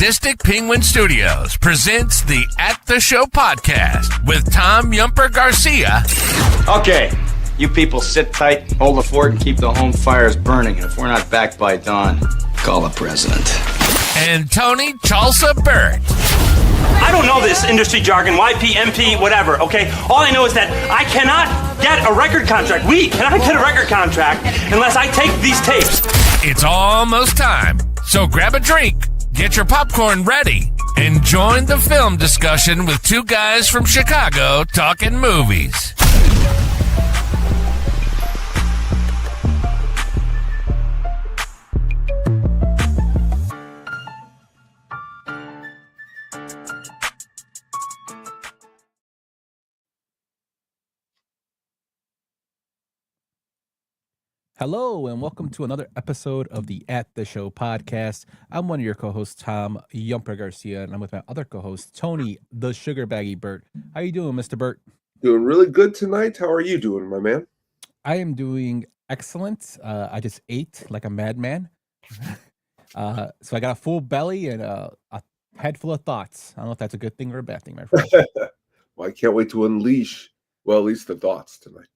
Sadistic Penguin Studios presents the At the Show podcast with Tom Yumper Garcia. Okay, you people sit tight, hold the fort, and keep the home fires burning. And if we're not back by dawn, call the president. And Tony Chalsa Burt. I don't know this industry jargon, YP, MP, whatever, okay? All I know is that I cannot get a record contract. We cannot get a record contract unless I take these tapes. It's almost time, so grab a drink, get your popcorn ready, and join the film discussion with two guys from Chicago talking movies. Hello, and welcome to another episode of the At the Show podcast. I'm one of your co-hosts, Tom Yumper Garcia, and I'm with my other co-host, Tony, the Sugar Baggy Burt. How you doing, Mr. Burt? Doing really good tonight. How are you doing, my man? I am doing excellent. I just ate like a madman. So I got a full belly and a head full of thoughts. I don't know if that's a good thing or a bad thing, my friend. Well, I can't wait to unleash, well, at least the thoughts tonight.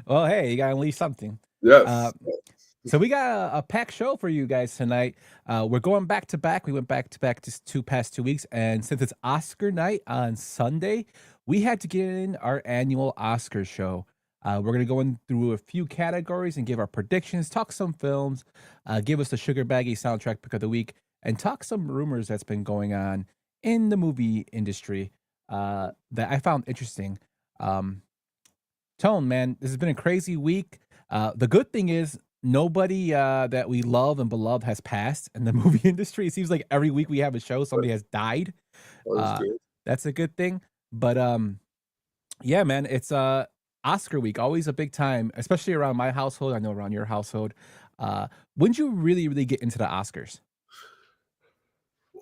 Well, hey, you gotta unleash something. Yes. So we got a packed show for you guys tonight. We're going back to back. We went back to back just past 2 weeks, and since it's Oscar night on Sunday, we had to get in our annual Oscar show. We're gonna go in through a few categories and give our predictions, talk some films, give us the Sugar Baggy soundtrack pick of the week, and talk some rumors that's been going on in the movie industry that I found interesting. Tone, man, this has been a crazy week. The good thing is nobody that we love and beloved has passed in the movie industry. It seems like every week we have a show, somebody has died. That's a good thing. But yeah, man, it's Oscar week, always a big time, especially around my household. I know around your household. When did you really get into the Oscars?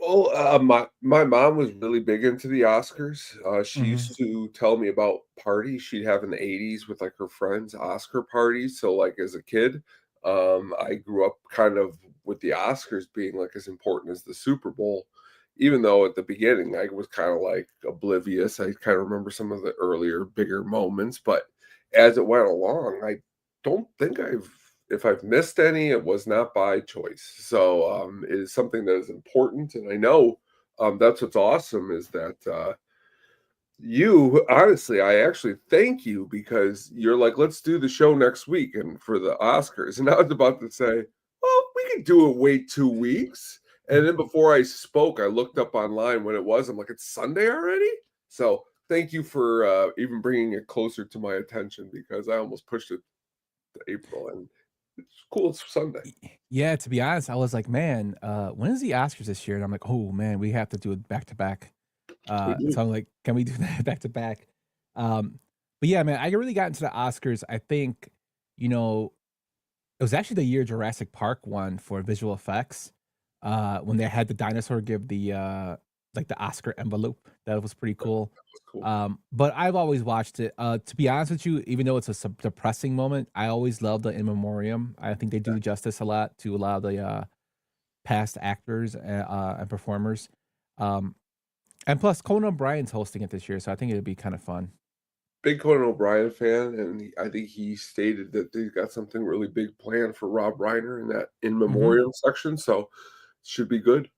Well, my mom was really big into the Oscars. She used to tell me about parties she'd have in the 80s with like her friends, Oscar parties. So like as a kid, I grew up kind of with the Oscars being like as important as the Super Bowl, even though at the beginning I was kind of like oblivious. I kind of remember some of the earlier bigger moments, but as it went along, I don't think if I've missed any, it was not by choice. So it is something that is important. And I know that's what's awesome is that you, honestly, I actually thank you because you're like, let's do the show next week and for the Oscars. And I was about to say, well, we could do it, wait 2 weeks. And then before I spoke, I looked up online when it was. I'm like, it's Sunday already? So thank you for even bringing it closer to my attention because I almost pushed it to April. And it's cool. It's Sunday. Yeah, to be honest, I was like, man, when is the Oscars this year? And I'm like, oh man, we have to do it back to back. So I'm like, can we do that back to back? But yeah, man, I really got into the Oscars. I think, it was actually the year Jurassic Park won for visual effects. When they had the dinosaur give the Oscar envelope. That was pretty cool. Cool. But I've always watched it. To be honest with you, even though it's a depressing moment, I always love the in memoriam. I think they do justice a lot to a lot of the past actors and performers. And plus, Conan O'Brien's hosting it this year, so I think it'd be kind of fun. Big Conan O'Brien fan, and I think he stated that they got something really big planned for Rob Reiner in that in memoriam section, so it should be good.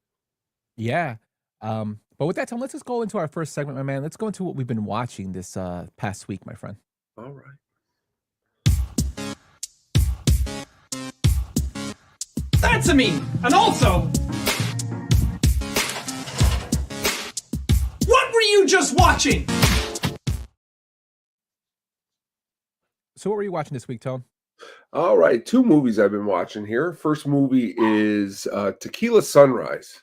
Yeah. But with that, Tom, let's just go into our first segment, my man. Let's go into what we've been watching this past week, my friend. All right. That's me. And also, what were you just watching? So what were you watching this week, Tone? All right. 2 movies I've been watching here. First movie is Tequila Sunrise,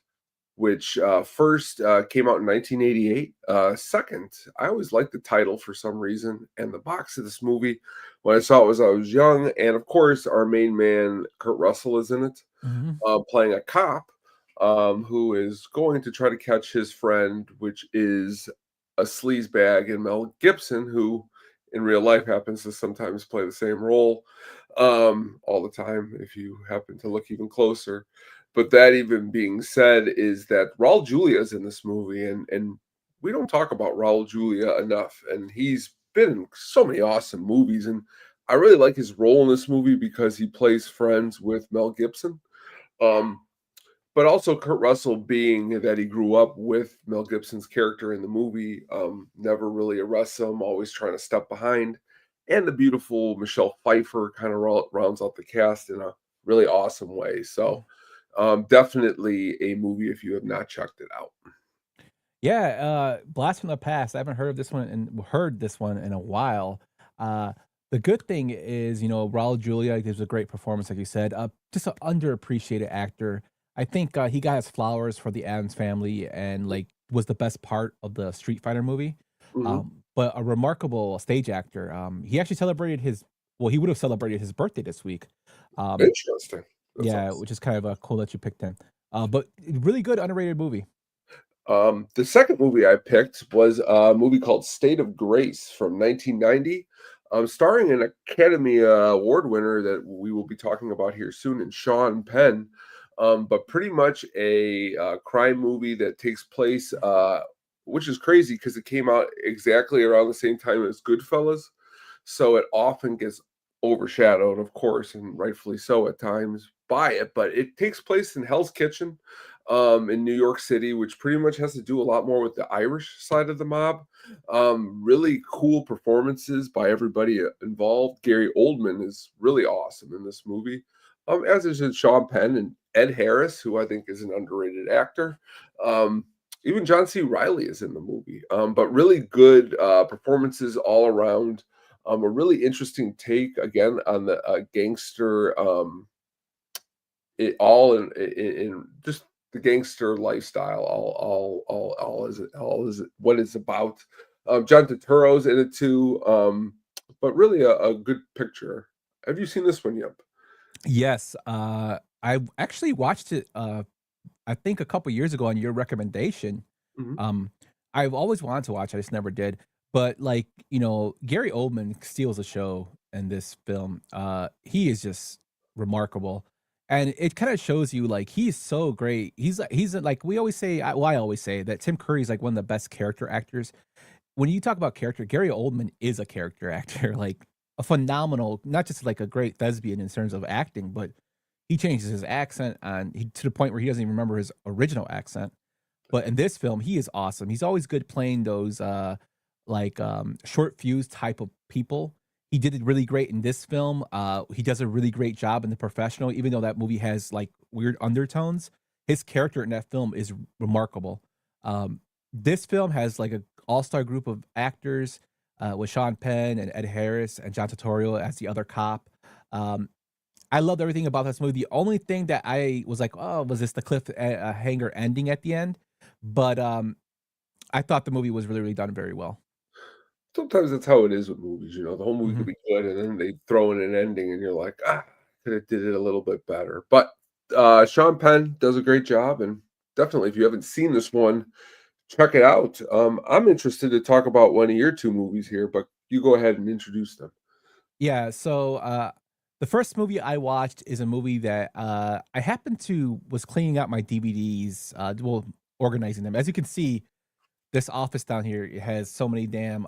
which first came out in 1988. Second, I always liked the title for some reason. And the box of this movie, when I saw it, I was young. And of course, our main man, Kurt Russell, is in it, playing a cop who is going to try to catch his friend, which is a sleazebag in Mel Gibson, who in real life happens to sometimes play the same role all the time, if you happen to look even closer. But that even being said, is that Raul Julia is in this movie, and we don't talk about Raul Julia enough, and he's been in so many awesome movies, and I really like his role in this movie because he plays friends with Mel Gibson. Um, but also Kurt Russell, being that he grew up with Mel Gibson's character in the movie, never really arrests him, always trying to step behind. And the beautiful Michelle Pfeiffer kind of rounds out the cast in a really awesome way. So, definitely a movie if you have not checked it out. Yeah, Blast from the Past. I haven't heard this one in a while. Uh, the good thing is, Raul Julia gives a great performance, like you said. Just an underappreciated actor. I think he got his flowers for the Addams Family and like was the best part of the Street Fighter movie. Mhm. But a remarkable stage actor. He actually celebrated he would have celebrated his birthday this week. Um, Interesting. That's yeah, awesome. which is kind of cool that you picked him. But really good underrated movie. The second movie I picked was a movie called State of Grace from 1990, starring an Academy Award winner that we will be talking about here soon, and Sean Penn. But pretty much a crime movie that takes place, which is crazy because it came out exactly around the same time as Goodfellas. So it often gets overshadowed, of course, and rightfully so at times by it. But it takes place in Hell's Kitchen, in New York City, which pretty much has to do a lot more with the Irish side of the mob. Really cool performances by everybody involved. Gary Oldman is really awesome in this movie, as is Sean Penn and Ed Harris, who I think is an underrated actor. Um, Even John C. Riley is in the movie, but really good performances all around. A really interesting take again on the gangster, it all in just the gangster lifestyle. All is what it's about. John Turturro's in it too, but really a good picture. Have you seen this one yet? Yes, I actually watched it. I think a couple years ago on your recommendation. Mhm. Um, I've always wanted to watch. I just never did. But like Gary Oldman steals the show in this film. He is just remarkable, and it kind of shows you like he's so great. He's like we always say. I always say that Tim Curry is like one of the best character actors. When you talk about character, Gary Oldman is a character actor, like a phenomenal, not just like a great thespian in terms of acting, but he changes his accent to the point where he doesn't even remember his original accent. But in this film, he is awesome. He's always good playing those short fuse type of people. He did it really great in this film. He does a really great job in The Professional, even though that movie has like weird undertones. His character in that film is remarkable. This film has like an all-star group of actors with Sean Penn and Ed Harris and John Turturro as the other cop. Um, I loved everything about this movie. The only thing that I was like, "Oh, was this the hanger ending at the end?" But I thought the movie was really, really done very well. Sometimes that's how it is with movies. The whole movie could Mhm. be good, and then they throw in an ending, and you're like, could have did it a little bit better. But Sean Penn does a great job, and definitely, if you haven't seen this one, check it out. I'm interested to talk about one of your two movies here, but you go ahead and introduce them. Yeah, so the first movie I watched is a movie that I happened to was cleaning out my DVDs, organizing them. As you can see, this office down here it has so many damn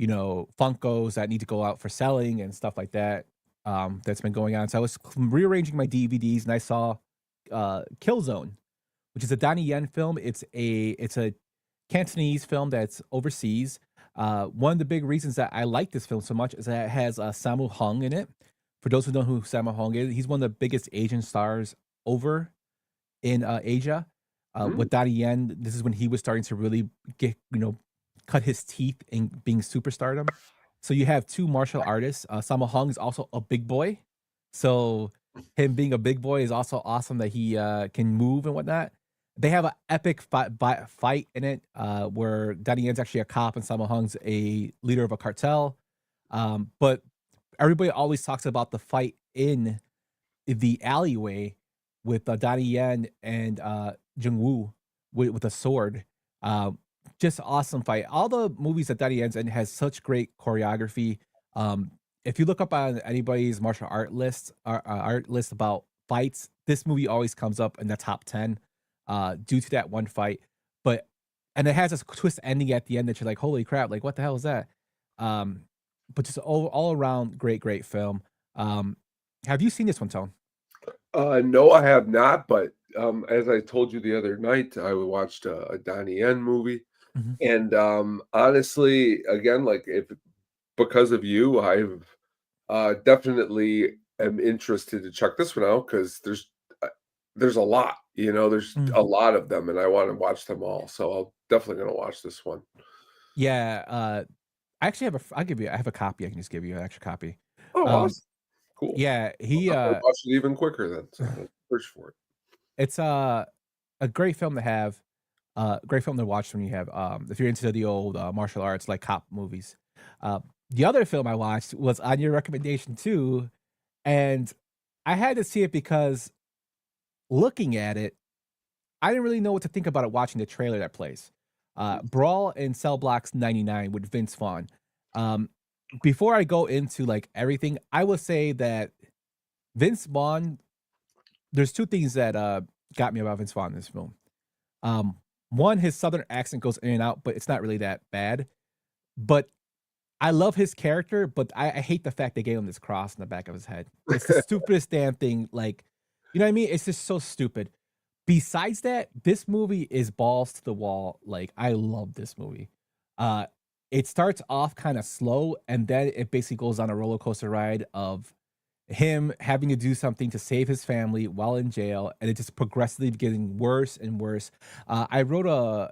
Funkos that need to go out for selling and stuff like that. That's been going on. So I was rearranging my DVDs and I saw Killzone, which is a Donnie Yen film. It's a Cantonese film that's overseas. One of the big reasons that I like this film so much is that it has Sammo Hung in it. For those who don't know who Sammo Hung is, he's one of the biggest Asian stars over in Asia. Mm, With Donnie Yen, this is when he was starting to really get, cut his teeth in being superstardom. So you have two martial artists. Sammo Hung is also a big boy. So him being a big boy is also awesome that he can move and whatnot. They have an epic fight in it where Donnie Yen's actually a cop and Sammo Hung's a leader of a cartel. But everybody always talks about the fight in the alleyway with Donnie Yen and Jung Woo with a sword. Um, just awesome fight. All the movies that Donnie Yen's in has such great choreography. Um, if you look up on anybody's martial art list about fights, this movie always comes up in the top 10 due to that one fight. And it has this twist ending at the end that you're like, holy crap, like what the hell is that? But just all around great film. Have you seen this one, Tone? No, I have not, but as I told you the other night, I watched a Donnie Yen movie. Mhm. And honestly, again, like if because of you, I've definitely am interested to check this one out because there's a lot, there's Mm. a lot of them, and I want to watch them all. So I'm definitely gonna watch this one. Yeah, I actually have I have a copy. I can just give you an extra copy. Oh, Um, awesome, cool. yeah, I'm gonna watch it even quicker then. So I'll search for it. it's a great film to have. Great film to watch when you have if you're into the old martial arts like cop movies. The other film I watched was on your recommendation too, and I had to see it because looking at it, I didn't really know what to think about it watching the trailer that plays. Brawl in Cell Blocks 99 with Vince Vaughn. Um, before I go into like everything, I will say that Vince Vaughn, there's two things that got me about Vince Vaughn in this film. Um, one, his southern accent goes in and out, but it's not really that bad. But I love his character, but I hate the fact they gave him this cross in the back of his head. It's the stupidest damn thing. Like, you know what I mean? It's just so stupid. Besides that, this movie is balls to the wall. Like, I love this movie. Uh, it starts off kind of slow, and then it basically goes on a roller coaster ride of him having to do something to save his family while in jail, and it just progressively getting worse and worse. I wrote a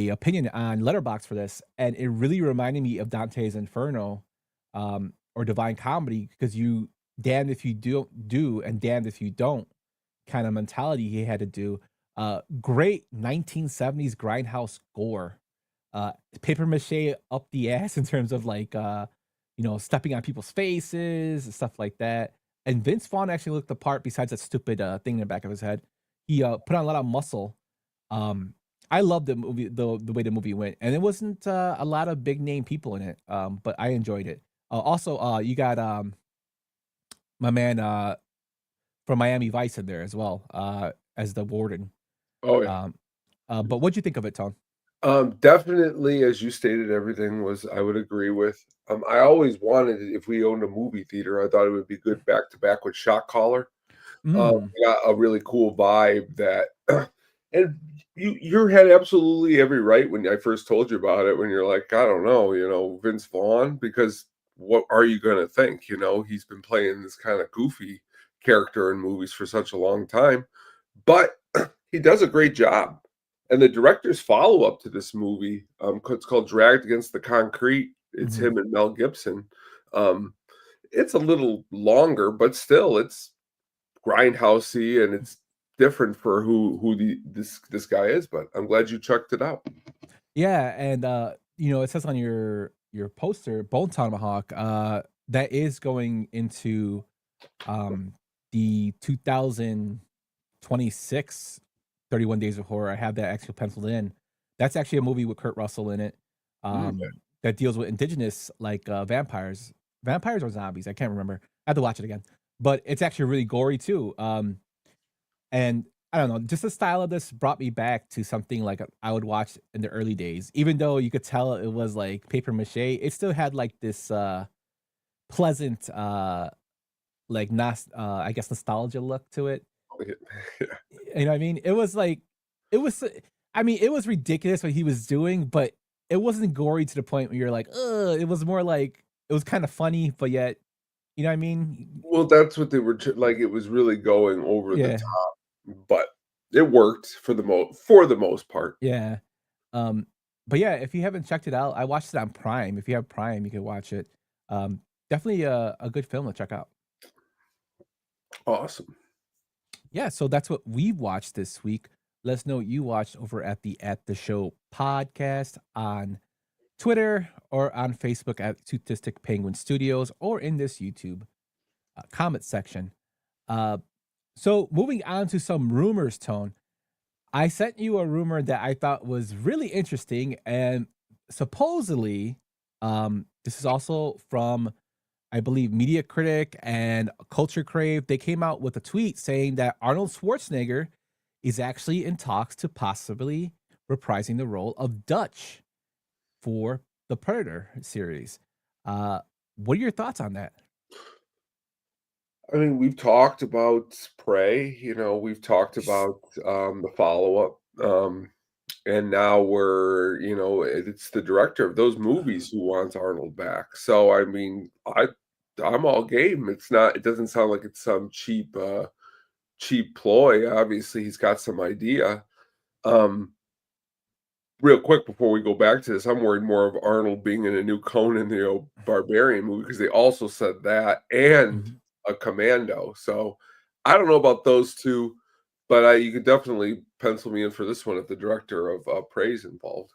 opinion on Letterbox for this, and it really reminded me of Dante's Inferno, or Divine Comedy, because you damned if you do and damned if you don't kind of mentality he had to do. Great 1970s grindhouse gore, paper mache up the ass in terms of like stepping on people's faces and stuff like that. And Vince Vaughn actually looked the part besides that stupid thing in the back of his head. He put on a lot of muscle. I loved the movie, the way the movie went, and it wasn't a lot of big name people in it, but I enjoyed it. Also, you got my man from Miami Vice in there as well, as the warden. Oh yeah. But what'd you think of it, Tom? Definitely, as you stated, everything was I would agree with. I always wanted it if we owned a movie theater. I thought it would be good back to back with Shot Caller. Mm. Got a really cool vibe that, and you had absolutely every right when I first told you about it. When you're like, I don't know, Vince Vaughn, because what are you going to think? He's been playing this kind of goofy character in movies for such a long time, but he does a great job. And the director's follow-up to this movie, it's called Dragged Against the Concrete. It's him and Mel Gibson. It's a little longer, but still, it's grindhousey and it's different for who this guy is. But I'm glad you checked it out. Yeah, and it says on your poster, Bone Tomahawk, that is going into the 2026 31 Days of Horror. I have that actually penciled in. That's actually a movie with Kurt Russell in it, that deals with indigenous like vampires or zombies. I can't remember. I have to watch it again. But it's actually really gory too. And I don't know, just the style of this brought me back to something like I would watch in the early days. Even though you could tell it was like paper mache, it still had like this pleasant like I guess nostalgia look to it. You know what I mean? It was like it was it was ridiculous what he was doing, but it wasn't gory to the point where you're like, ugh. It was more like it was kind of funny, but yet, you know what I mean? Well, that's what they were like. It was really going over the Yeah. top, but it worked for the most part. Yeah. But yeah, if you haven't checked it out, I watched it on Prime. If you have Prime, you can watch it. Definitely a good film to check out. Awesome. Yeah, so that's what we've watched this week. Let us know what you watched over at the Show podcast on Twitter or on Facebook at Sadistic Penguin Studios or in this YouTube comment section. So moving on to some rumors, Tone. I sent you a rumor that I thought was really interesting, and supposedly, this is also from I believe Media Critic and Culture Crave, they came out with a tweet saying that Arnold Schwarzenegger is actually in talks to possibly reprising the role of Dutch for the Predator series. What are your thoughts on that? I mean, we've talked about Prey, we've talked about the follow-up. And now it's the director of those movies who wants Arnold back. So I mean, I'm all game. It doesn't sound like it's some cheap ploy. Obviously, he's got some idea. Um, Real quick before we go back to this, I'm worried more of Arnold being in a new Conan the Barbarian movie because they also said that and Mhm. a Commando. So I don't know about those two, but you could definitely pencil me in for this one if the director of Prey's involved.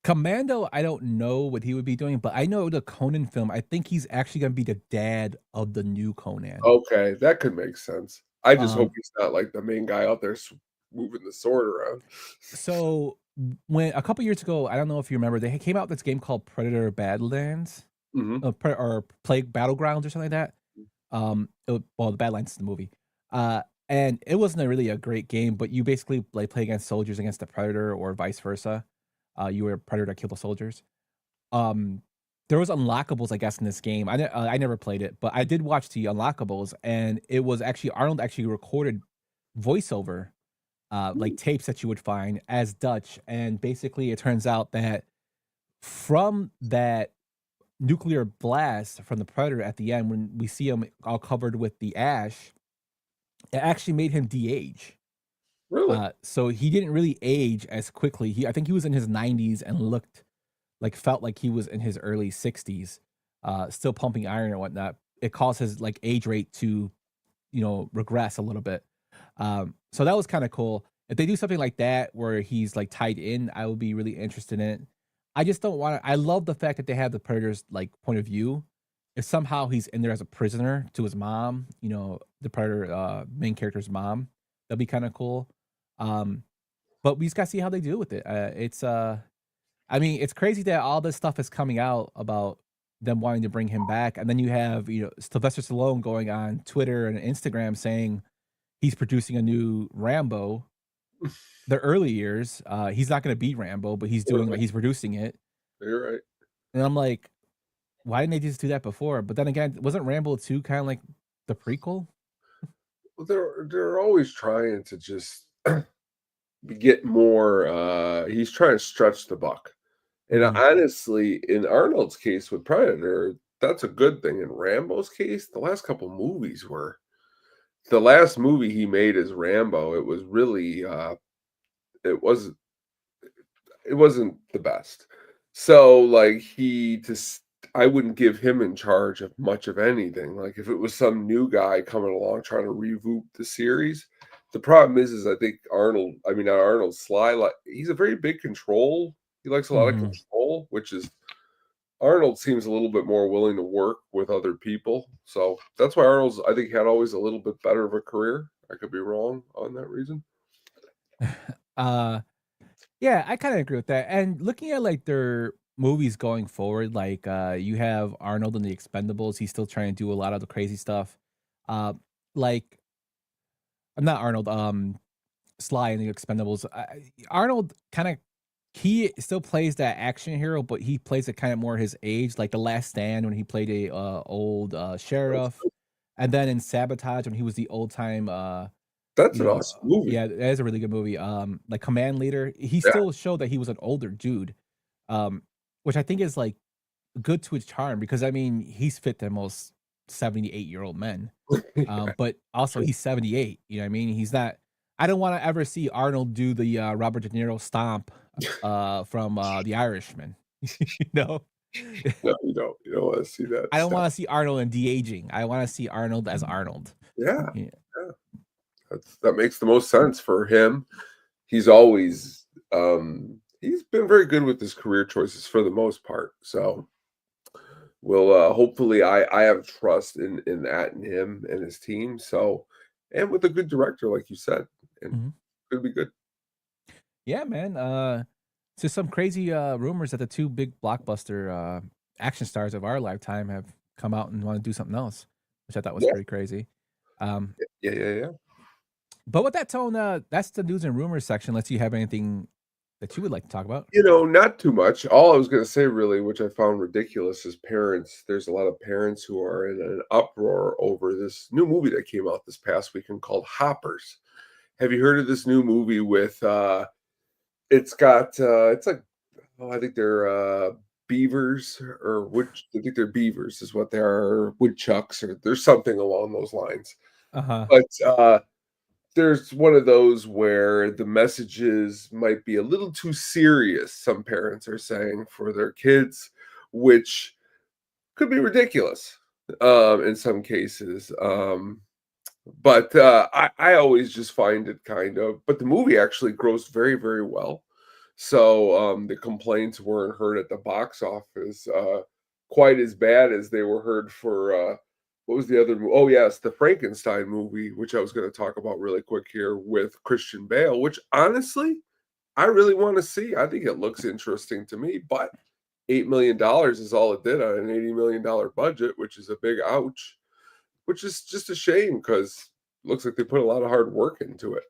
Commando, I don't know what he would be doing, but I know the Conan film. I think he's actually going to be the dad of the new Conan. Okay, that could make sense. I just hope Um, he's not like the main guy out there moving the sword around. so when a couple years ago, I don't know if you remember, they came out with this game called Predator Badlands, Mhm. or Plague Battlegrounds or something like that. Well, the Badlands is the movie. And it wasn't really a great game, but you basically like play against soldiers against the Predator or vice versa. You were a Predator that killed the soldiers. Um, there was unlockables, I guess, in this game. I never played it, but I did watch the unlockables, and it was actually Arnold actually recorded voiceover, like tapes that you would find as Dutch, and basically it turns out that from that nuclear blast from the Predator at the end, when we see him all covered with the ash, it actually made him de-age. Really? So he didn't really age as quickly. I think he was in his 90s and felt like he was in his early 60s, still pumping iron and whatnot. It caused his like age rate to, regress a little bit. So that was kind of cool. If they do something like that where he's like tied in, I would be really interested in it. I just don't want to. I love the fact that they have the Predator's like point of view. If somehow he's in there as a prisoner to his mom, the Predator main character's mom, that'd be kind of cool. Um, but we just gotta see how they do with it. I mean, it's crazy that all this stuff is coming out about them wanting to bring him back, and then you have Sylvester Stallone going on Twitter and Instagram saying he's producing a new Rambo. The early years, he's not going to beat Rambo, but he's producing it, You're right. and I'm like, why didn't they just do that before? But then again, wasn't Rambo 2 kind of like the prequel? Well, they're always trying to just get more. He's trying to stretch the buck. And Mhm. honestly, in Arnold's case with Predator, that's a good thing. In Rambo's case, the last movie he made as Rambo, it was really it was it wasn't the best. So like I wouldn't give him in charge of much of anything. Like if it was some new guy coming along trying to reboot the series, the problem is I think I mean not Arnold, Sly, like he's a very big control. He likes a lot of Mhm. control, which is Arnold seems a little bit more willing to work with other people. So that's why Arnold's I think had always a little bit better of a career. I could be wrong on that reason. uh, yeah, I kind of agree with that. And looking at like their movies going forward, like you have Arnold in the Expendables. He's still trying to do a lot of the crazy stuff. Uh, like I'm not Arnold. Sly in the Expendables. Arnold kind of he still plays that action hero, but he plays it kind of more his age, like The Last Stand when he played a old sheriff, and then in Sabotage when he was the old time That's an awesome movie. yeah, that is a really good movie. Like Command Leader, he Yeah. still showed that he was an older dude, um, which I think is like good to his charm because I mean he's fit the most 78-year-old men. But also he's 78, you know what I mean? He's not I don't wanna ever see Arnold do the, Robert De Niro stomp, from, The Irishman, you know? No, you don't. You don't want to see that I don't stuff. wanna see Arnold in de-aging. I wanna see Arnold as Arnold. Yeah, Yeah. yeah. That makes the most sense for him. He's always he's been very good with his career choices for the most part. So we'll hopefully I have trust in that in him and his team. So and with a good director, like you said, and Mhm. it'll be good. Yeah, man, just some crazy, rumors that the 2 big blockbuster, action stars of our lifetime have come out and want to do something else, which I thought was Yeah, pretty crazy. Um, yeah. but with that tone, that's the news and rumors section. Let's see you have anything that you would like to talk about. Not too much. All I was going to say, really, which I found ridiculous, is parents. There's a lot of parents who are in an uproar over this new movie that came out this past weekend called Hoppers. Have you heard of this new movie with? It's got. It's like, oh, I think they're beavers or wood. I think they're beavers, is what they are, or woodchucks, or there's something along those lines. Uh huh. But there's one of those where the messages might be a little too serious, some parents are saying, for their kids, which could be ridiculous in some cases. But I always just find it kind of, but the movie actually grossed very, very well. So the complaints weren't heard at the box office quite as bad as they were heard for what was the other movie? Oh, yes, the Frankenstein movie, which I was going to talk about really quick here with Christian Bale, which honestly, I really want to see. I think it looks interesting to me, but $8 million is all it did on an $80 million budget, which is a big ouch, which is just a shame because it looks like they put a lot of hard work into it.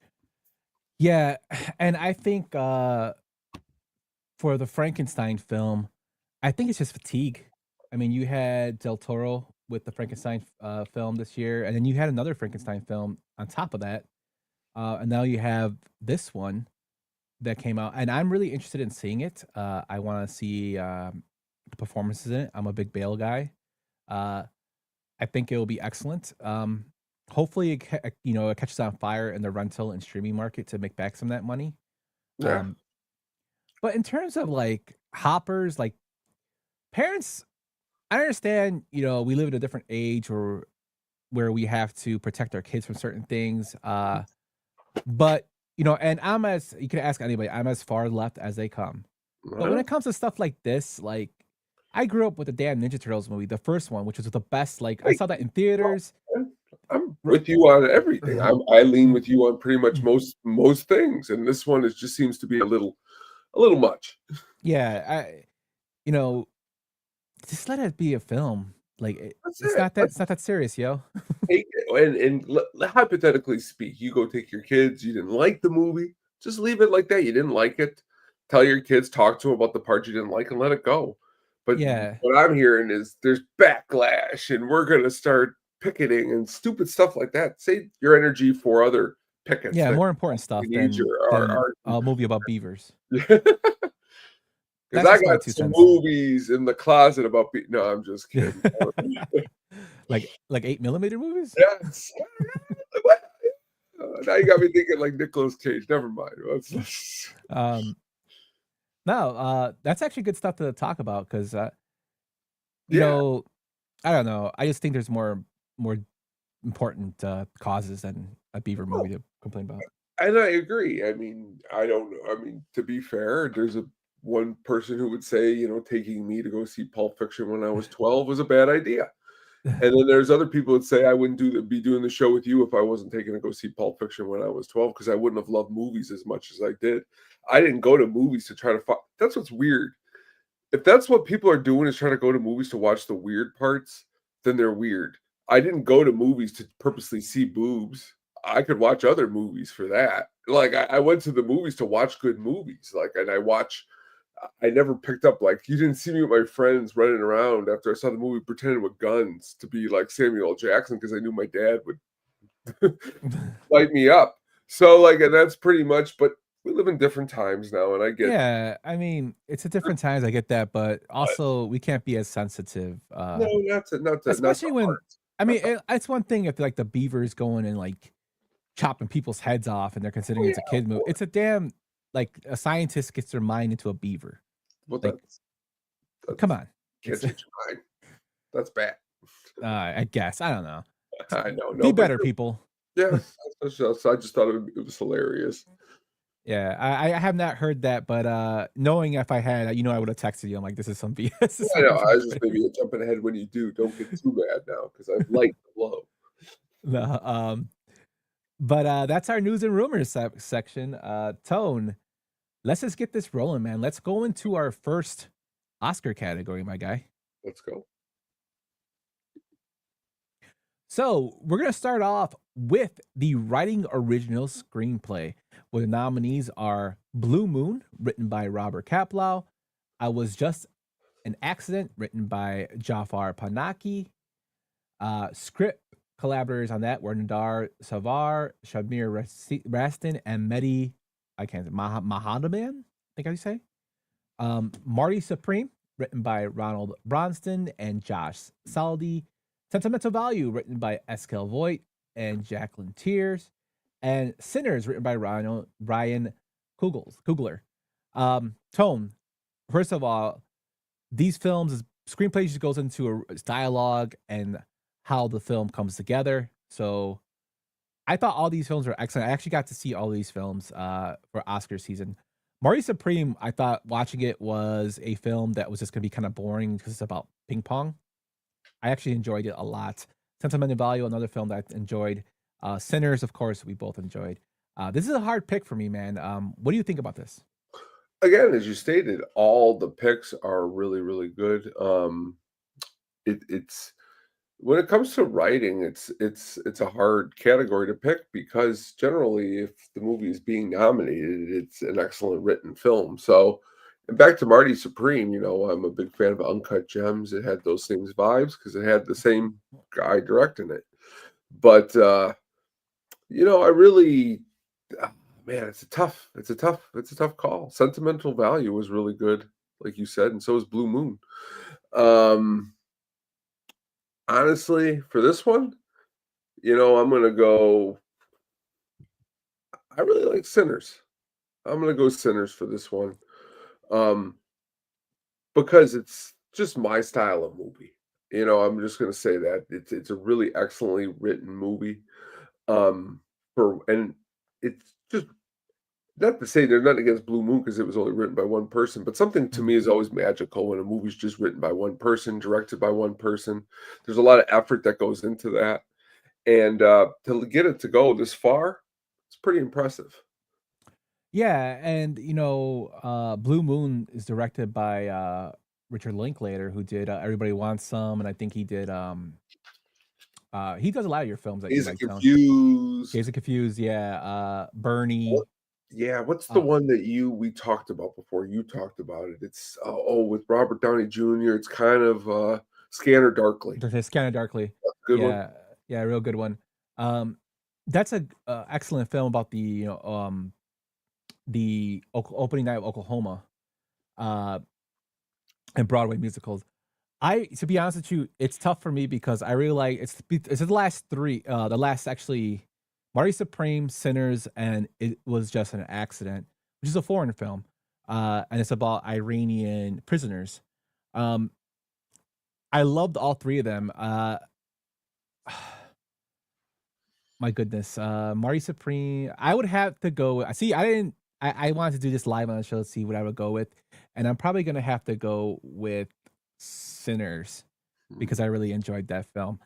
Yeah, and I think for the Frankenstein film, I think it's just fatigue. I mean, you had Del Toro with the Frankenstein film this year, and then you had another Frankenstein film on top of that, and now you have this one that came out, and I'm really interested in seeing it. I want to see the performances in it. I'm a big Bale guy. Uh, I think it will be excellent. Hopefully, it catches on fire in the rental and streaming market to make back some of that money. Yeah. Um, but in terms of like hoppers, like parents, I understand. We live in a different age where we have to protect our kids from certain things. But and you can ask anybody. I'm as far left as they come. But when it comes to stuff like this, like I grew up with the damn Ninja Turtles movie, the first one, which was the best. Like I saw that in theaters. I'm with you on everything. I lean with you on pretty much most things, and this one just seems to be a little much. Yeah, just let it be a film. Like That's it's it. not that serious, yo. Take it, and hypothetically speak, you go take your kids. You didn't like the movie, just leave it like that. You didn't like it. Tell your kids, talk to them about the parts you didn't like, and let it go. But Yeah. what I'm hearing is there's backlash, and we're gonna start picketing and stupid stuff like that. Save your energy for other pickets. Yeah, that more important stuff you need than a movie about beavers. Because That's I just my got 2 some cents. movies in the closet about no, I'm just kidding. Like 8mm movies? Yes. Now you got me thinking like Nicolas Cage. Never mind. No, that's actually good stuff to talk about because Yeah. I don't know. I just think there's more important causes than a beaver movie to complain about. And I agree. I mean, I don't know. I mean, to be fair, there's one person who would say, taking me to go see Pulp Fiction when I was 12 was a bad idea. And then there's other people that say I wouldn't be doing the show with you if I wasn't taking to go see Pulp Fiction when I was 12 because I wouldn't have loved movies as much as I did. I didn't go to movies to try to find. That's what's weird. If that's what people are doing is trying to go to movies to watch the weird parts, then they're weird. I didn't go to movies to purposely see boobs. I could watch other movies for that. Like I went to the movies to watch good movies. I never picked up, like, you didn't see me with my friends running around after I saw the movie pretending with guns to be like Samuel L. Jackson because I knew my dad would light me up. So, like, and that's pretty much, but we live in different times now, and I get Yeah, I mean, it's a different times. I get that, but also we can't be as sensitive. no, not to Especially when, heart. I mean, it's one thing if like the beaver's going and like chopping people's heads off and they're considering it's a kid movie. It's a damn like a scientist gets their mind into a beaver. Well, Like, that's come on. can't change your mind. That's bad. I guess I don't know. I know. Be better, people. Yeah, I just thought it was hilarious. Yeah, I have not heard that, but knowing if I had, I would have texted you. I'm like, this is some BS. I know. I was just maybe jumping ahead when you do. Don't get too mad now because I've liked the blow. No, but that's our news and rumors section. Tone, let's just get this rolling, man. Let's go into our first Oscar category, my guy. Let's go. So we're gonna start off with the writing original screenplay, where the nominees are Blue Moon, written by Robert Kaplow. I Was Just an Accident, written by Jafar Panaki. Script collaborators on that were Nadar Savar, Shamir Rastin, and Mehdi, I can't say, Mahadaman, I think I say. Marty Supreme, written by Ronald Bronston and Josh Saldi. Sentimental Value, written by Eskel Voigt and Jacqueline Tears. And Sinners, written by Ryan Coogler. Tone, first of all, these films, screenplay just goes into a dialogue and how the film comes together. So I thought all these films were excellent. I actually got to see all these films for Oscar season. Marty Supreme, I thought watching it was a film that was just going to be kind of boring because it's about ping pong. I actually enjoyed it a lot. Sentimental Value, another film that I enjoyed. Sinners, of course, we both enjoyed. This is a hard pick for me, man. What do you think about this? Again, as you stated, all the picks are really, really good. It's when it comes to writing, it's a hard category to pick because generally, if the movie is being nominated, it's an excellent written film. So, and back to Marty Supreme, I'm a big fan of Uncut Gems. It had those same vibes because it had the same guy directing it. But I really, man, it's a tough call. Sentimental Value was really good, like you said, and so is Blue Moon. Honestly, for this one, I'm gonna go. I really like Sinners. I'm gonna go Sinners for this one, because it's just my style of movie. I'm just gonna say that it's a really excellently written movie. And it's just not to say they're not against Blue Moon because it was only written by one person, but something to me is always magical when a movie's just written by one person, directed by one person. There's a lot of effort that goes into that. And to get it to go this far, it's pretty impressive. Yeah, and Blue Moon is directed by Richard Linklater, who did Everybody Wants Some, and I think he did he does a lot of your films that you Is it like. confused? Days of Confused, yeah. Bernie. Yeah, what's the one that we talked about before? You talked about it. It's with Robert Downey Jr. It's kind of Scanner Darkly. Scanner Darkly. Good one. Yeah, real good one. That's a excellent film about the opening night of Oklahoma, and Broadway musicals. To be honest with you, it's tough for me because I really like it's the last three. The last actually. Marty Supreme, Sinners, and It Was Just an Accident, which is a foreign film, and it's about Iranian prisoners. I loved all three of them. My goodness, Marty Supreme. I would have to go. See, I didn't. I wanted to do this live on the show to see what I would go with, and I'm probably gonna have to go with Sinners because I really enjoyed that film.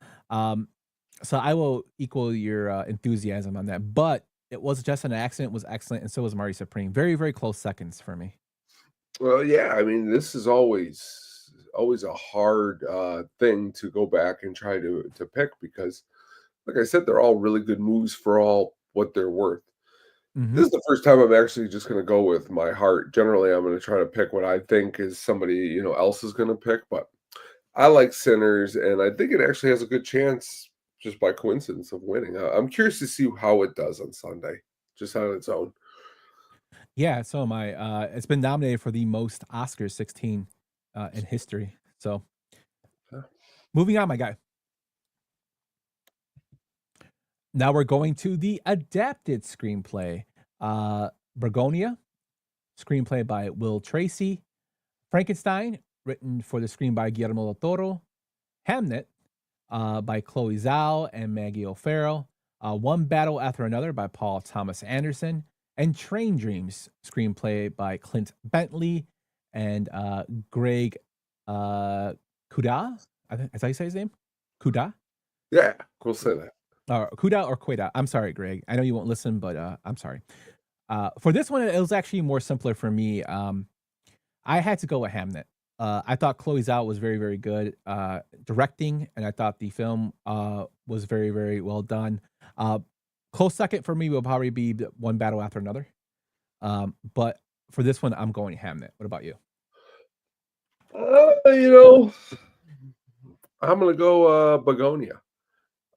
So I will equal your enthusiasm on that. But It Was Just an Accident was excellent, and so was Marty Supreme. Very, very close seconds for me. Well, yeah, I mean, this is always a hard thing to go back and try to pick because, like I said, they're all really good movies for all what they're worth. This is the first time I'm actually just going to go with my heart. Generally, I'm going to try to pick what I think is somebody else is going to pick, but I like Sinners, and I think it actually has a good chance just by coincidence of winning. I'm curious to see how it does on Sunday, just on its own. Yeah, so am I. It's been nominated for the most Oscars, 16 in history. So, moving on, my guy. Now we're going to the adapted screenplay. Bergonia, screenplay by Will Tracy. Frankenstein, written for the screen by Guillermo del Toro. Hamnet, by Chloe Zhao and Maggie O'Farrell. One Battle After Another by Paul Thomas Anderson. And Train Dreams, screenplay by Clint Bentley and Greg Kuda. Is that how you say his name? Kuda? Yeah, we'll say that. Kuda or Queda. I'm sorry, Greg. I know you won't listen, but I'm sorry. For this one, it was actually more simpler for me. I had to go with Hamnet. I thought Chloe Zhao was very, very good directing, and I thought the film was very, very well done. Uh, Close second for me will probably be One Battle After Another. But for this one, I'm going Hamnet. What about you? You know, I'm gonna go Begonia.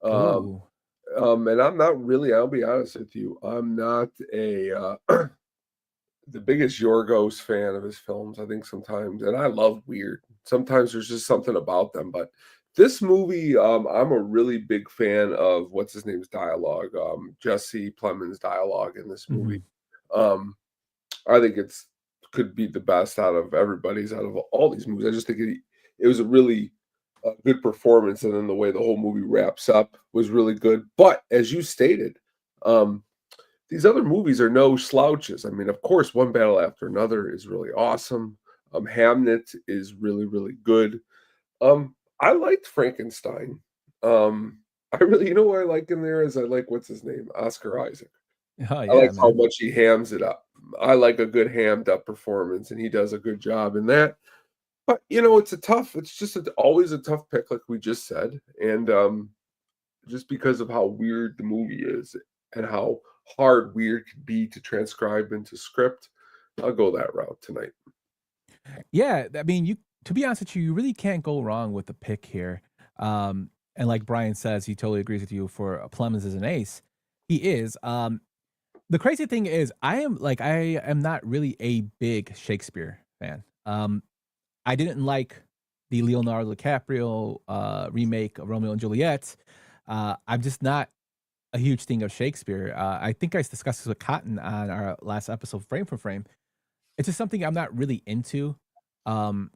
Um, Ooh. and I'm not really. I'll be honest with you. I'm not a the biggest Yorgos fan of his films. I think sometimes, and I love weird. Sometimes there's just something about them. But this movie, I'm a really big fan of what's his name's dialogue. Jesse Plemons' dialogue in this movie. Mhm. Um, I think it's could be the best out of everybody's out of all these movies. I just think it was a really good performance, and then the way the whole movie wraps up was really good. But as you stated, um, these other movies are no slouches. I mean, of course, One Battle After Another is really awesome. Hamnet is really, really good. I liked Frankenstein. I really, you know what I like in there is I like what's his name, Oscar Isaac. Oh I like yeah, how man. much he hams it up. I like a good hammed up performance, and he does a good job in that. But it's just always a tough pick, like we just said, and just because of how weird the movie is and how hard weird can be to transcribe into script, I'll go that route tonight. Yeah, I mean, you to be honest with you, you really can't go wrong with the pick here. And like Brian says, he totally agrees with you for Plemons as an ace. He is. The crazy thing is, I am not really a big Shakespeare fan. I didn't like the Leonardo DiCaprio remake of Romeo and Juliet. I'm just not a huge thing of Shakespeare. I think I discussed this with Cotton on our last episode, Frame for Frame. It's just something I'm not really into. Um,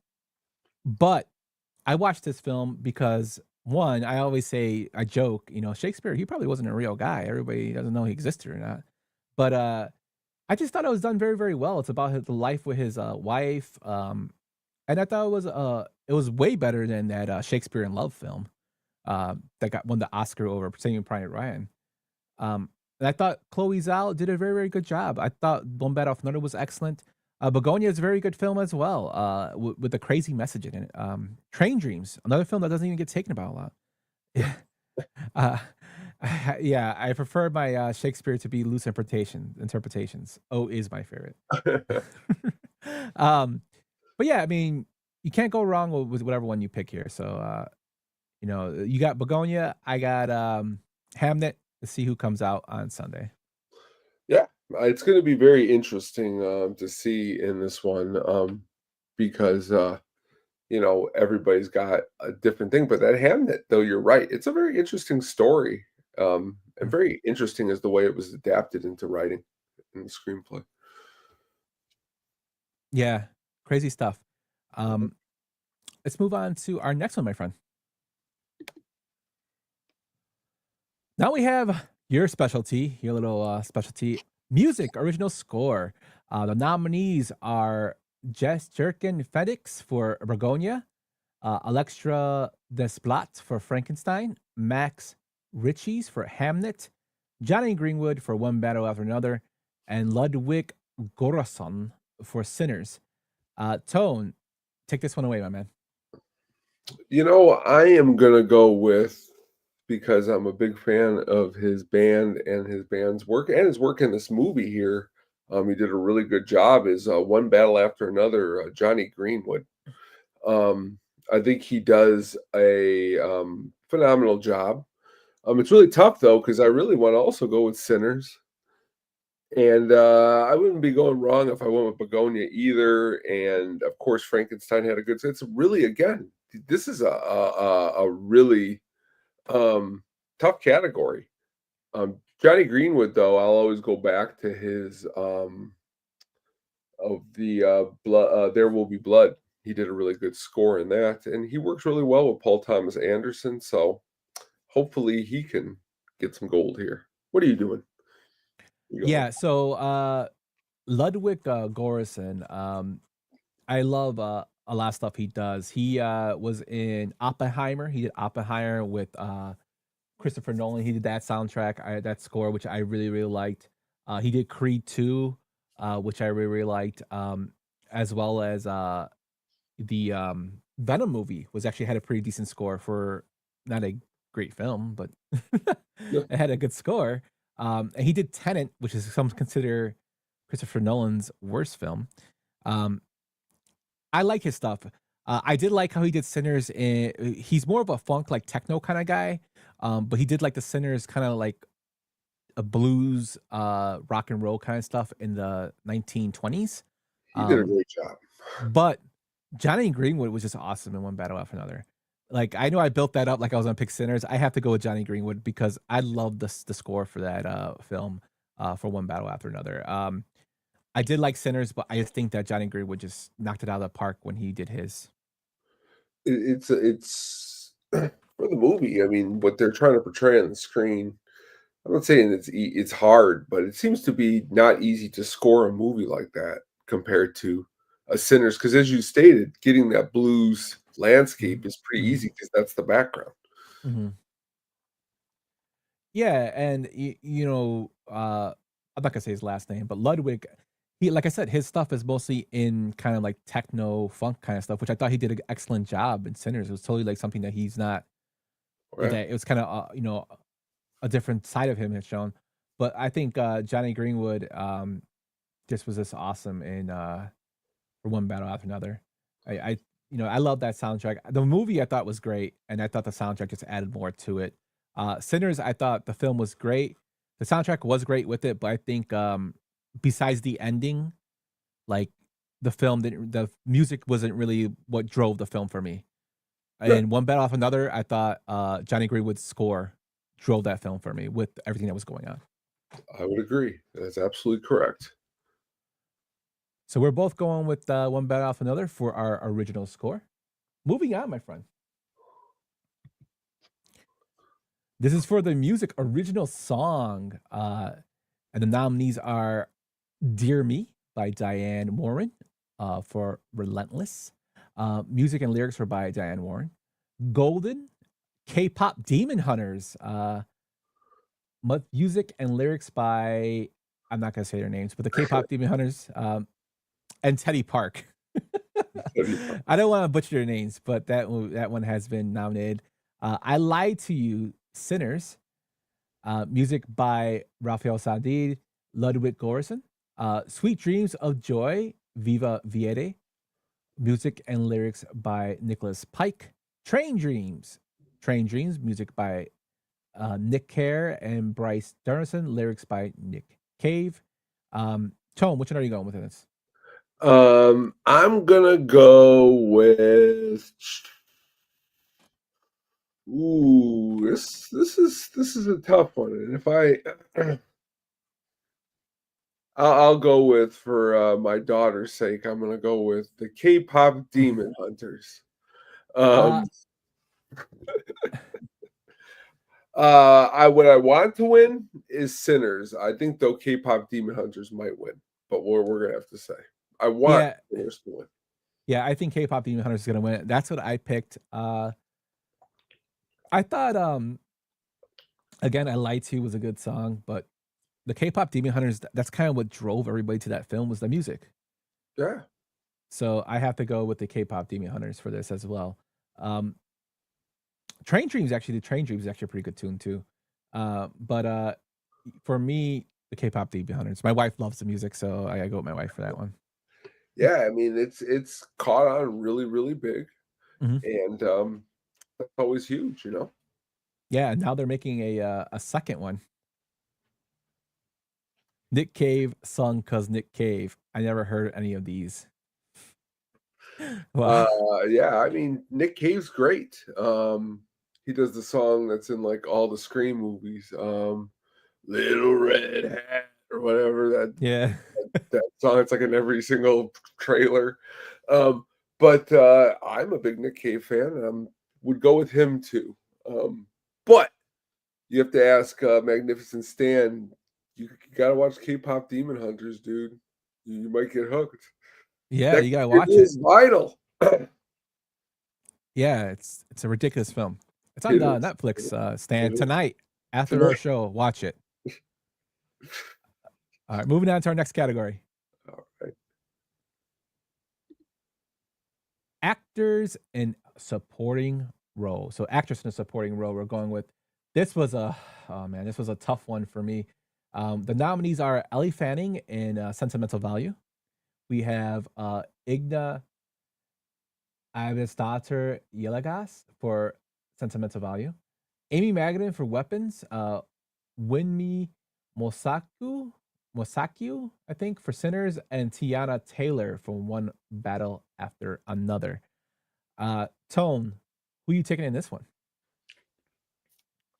but I watched this film because one, I always say I joke, Shakespeare, he probably wasn't a real guy. Everybody doesn't know he existed or not. But I just thought it was done very, very well. It's about the life with his wife. And I thought it was way better than that Shakespeare in Love film that got won the Oscar over Saving Private Ryan. And I thought Chloe Zhao did a very, very good job. I thought One Battle After Another was excellent. Begonia is a very good film as well, with a crazy message in it. Train Dreams, another film that doesn't even get taken about a lot. uh, yeah, I prefer my Shakespeare to be loose interpretations. Oh, is my favorite. um, but yeah, I mean, you can't go wrong with whatever one you pick here. So, you got Begonia, I got Hamnet. Let's see who comes out on Sunday. Yeah, it's going to be very interesting to see in this one because everybody's got a different thing. But that Hamnet, though, you're right. It's a very interesting story, and very interesting as the way it was adapted into writing in the screenplay. Yeah, crazy stuff. Let's move on to our next one, my friend. Now we have your specialty, your little specialty, music, original score. The nominees are Jess Jerkin Fedix for Begonia, Alextra Desplat for Frankenstein, Max Ritchie's for Hamnet, Johnny Greenwood for One Battle After Another, and Ludwig Göransson for Sinners. Tone, take this one away, my man. I am gonna go with because I'm a big fan of his band and his band's work and his work in this movie here. He did a really good job. Is One Battle After Another, Johnny Greenwood. I think he does a phenomenal job. It's really tough though because I really want to also go with Sinners. And I wouldn't be going wrong if I went with Begonia either. And of course, Frankenstein had a good. It's really again, this is a really tough category. Johnny Greenwood, though, I'll always go back to his of the blood. There Will Be Blood. He did a really good score in that, and he works really well with Paul Thomas Anderson. So hopefully he can get some gold here. What are you doing? Yeah, so Ludwig Göransson, I love a lot of stuff he does. He was in Oppenheimer. He did Oppenheimer with Christopher Nolan. He did that soundtrack, that score, which I really, really liked. He did Creed 2, which I really, really liked, as well as the Venom movie was actually had a pretty decent score for not a great film, but Yeah. it had a good score. And he did Tenet, which is some consider Christopher Nolan's worst film. Um, I like his stuff. I did like how he did Sinners. He's more of a funk, like techno kind of guy. But he did like the Sinners kind of like a blues, rock and roll kind of stuff in the 1920s. He did a Um, great job. but Johnny Greenwood was just awesome in One Battle After Another. Like I know I built that up like I was gonna pick Sinners. I have to go with Johnny Greenwood because I love the score for that film for One Battle After Another. I did like Sinners, but I just think that Johnny Greenwood just knocked it out of the park when he did his. It's for the movie. I mean, what they're trying to portray on the screen. I'm not saying it's hard, but it seems to be not easy to score a movie like that compared to a Sinners. Because as you stated, getting that blues landscape is pretty easy because that's the background. Mhm. Yeah, and I'm not gonna say his last name, but Ludwig, he like I said, his stuff is mostly in kind of like techno funk kind of stuff, which I thought he did an excellent job in Sinners. It was totally like something that he's not Right? that it was kind of a different side of him has shown. But I think Johnny Greenwood just was just awesome in for One Battle After Another. I I love that soundtrack. The movie I thought was great, and I thought the soundtrack just added more to it. Sinners, I thought the film was great. The soundtrack was great with it, but I think besides the ending, like the music wasn't really what drove the film for me. Yeah, And One Battle Off Another, I thought Johnny Greenwood's score drove that film for me with everything that was going on. I would agree. That's absolutely correct. So we're both going with One Battle Off Another for our original score. Moving on, my friend. This is for the music original song. And the nominees are Dear Me by Diane Warren for Relentless. Music and lyrics were by Diane Warren. Golden, K-pop Demon Hunters. Music and lyrics by, I'm not going to say their names, but the K-pop Demon Hunters and Teddy Park. I don't want to butcher their names, but that one has been nominated. I Lied to You, Sinners. Music by Raphael Sadid, Ludwig Göransson. Sweet Dreams of Joy, Viva Viede. Music and lyrics by Nicholas Pike. Train Dreams, music by Nick Kerr and Bryce Darnison. Lyrics by Nick Cave. Tone, which one are you going with in this? I'm gonna go with. Ooh, this is a tough one, and if I'll go with for my daughter's sake, I'm gonna go with the K-pop Demon Hunters. Uh, What I want to win is Sinners. I think though K-pop Demon Hunters might win, but we're gonna have to say. I want yeah, Sinners to win. yeah, I think K-pop Demon Hunters is gonna win it. That's what I picked. I thought again, I Lied to You was a good song, but the K-pop Demon Hunters, that's kind of what drove everybody to that film was the music. Yeah. So I have to go with the K-pop Demon Hunters for this as well. Train Dreams actually, the Train Dreams is actually a pretty good tune too. But for me, the K-pop Demon Hunters. My wife loves the music, so I gotta go with my wife for that one. Yeah, I mean it's caught on really, really big. Mhm. And that's always huge, you know. Yeah, and now they're making a second one. Nick Cave sung cause Nick Cave. I never heard any of these. Wow. Yeah, I mean Nick Cave's great. He does the song that's in like all the Scream movies. Little Red Hat or whatever Yeah. that song. It's like in every single trailer. But I'm a big Nick Cave fan, and would go with him too. But you have to ask Magnificent Stan. You gotta watch K-pop Demon Hunters, dude. You might get hooked. Yeah, That you gotta it watch it. is vital. Yeah, it's a ridiculous film. It's on It is. Netflix, Stan, It is. tonight after our show. Watch it. All right, moving on to our next category. All right. actors in supporting role. So actress in a supporting role. We're going with this was a this was a tough one for me. The nominees are Ellie Fanning in Sentimental Value. We have Igna Abistater Yelagas for Sentimental Value. Amy Madigan for Weapons. Winmi Mosaku, I think, for Sinners, and Tiana Taylor for One Battle After Another. Tone, who are you taking in this one?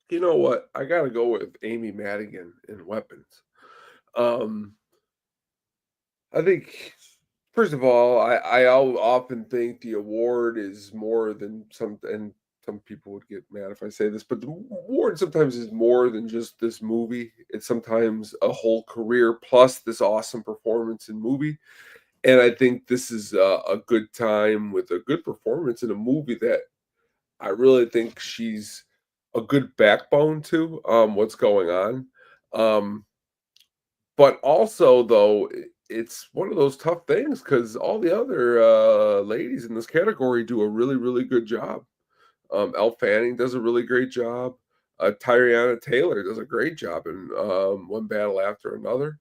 You know what? I gotta go with Amy Madigan in Weapons. Um, I think, first of all, often think the award is more than some, and some people would get mad if I say this, but the award sometimes is more than just this movie. It's sometimes a whole career plus this awesome performance in movie. And I think this is a good time with a good performance in a movie that I really think she's a good backbone to what's going on. Um, but also, though, it's one of those tough things because all the other ladies in this category do a really, really good job. Elle Fanning does a really great job. Tyriana Taylor does a great job in One Battle After Another.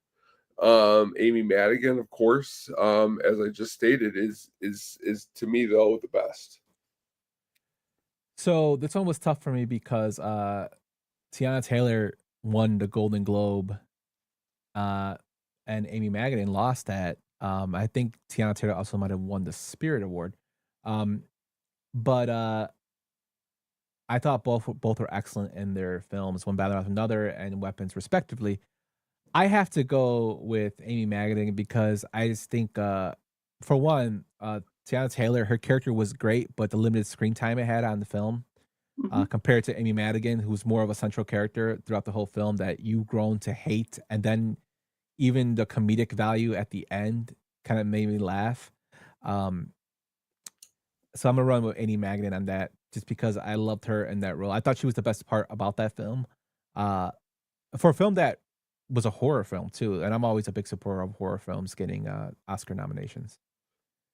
Amy Madigan, of course, as I just stated, is to me though the best. So this one was tough for me because Tiana Taylor won the Golden Globe, and Amy Madigan lost that. I think Tiana Taylor also might have won the Spirit Award. But I thought both were excellent in their films, One Battle After Another and Weapons, respectively. I have to go with Amy Madigan because I just think, for one, Tiana Taylor, her character was great, but the limited screen time it had on the film, compared to Amy Madigan, who's more of a central character throughout the whole film that you've grown to hate, and then even the comedic value at the end kind of made me laugh. So I'm gonna run with Amy Madigan on that, just because I loved her in that role. I thought she was the best part about that film. For a film that was a horror film too, and I'm always a big supporter of horror films getting Oscar nominations.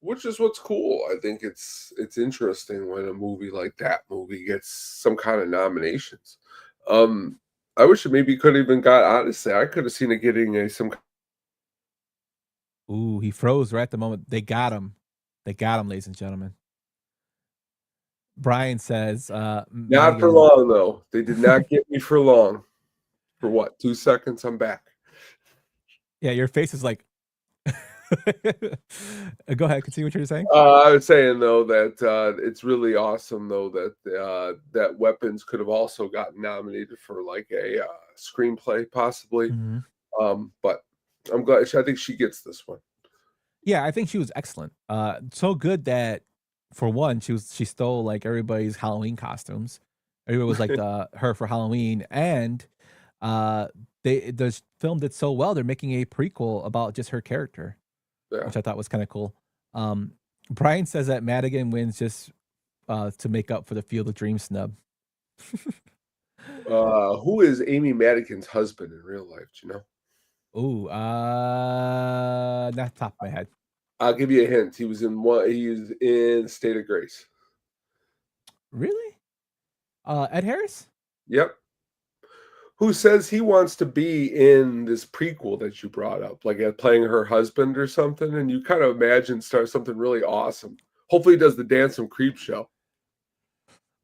Which is what's cool. I think it's interesting when a movie like that movie gets some kind of nominations. Um, I wish it maybe could have even got. Honestly, I could have seen it getting some. Ooh, he froze right at the moment. They got him. They got him, ladies and gentlemen. Brian says, Not for Madigan. long though. They did not get me for long. For what? 2 seconds. I'm back. Yeah, your face is like. Go ahead, continue what you're saying. I was saying though that it's really awesome though that that Weapons could have also gotten nominated for like a screenplay possibly. But I'm glad. I think she gets this one. Yeah, I think she was excellent. So good that, for one, she stole like everybody's Halloween costumes. Everybody was like her for Halloween, and the film did so well. They're making a prequel about just her character, which I thought was kind of cool. Brian says that Madigan wins just to make up for the Field of Dreams snub. Who is Amy Madigan's husband in real life? Do you know? Ooh, not the top of my head. I'll give you a hint. He was in State of Grace. Really? Ed Harris? Yep. Who says he wants to be in this prequel that you brought up, like playing her husband or something, and you kind of imagine start something really awesome. Hopefully he does the Dance and Creep show.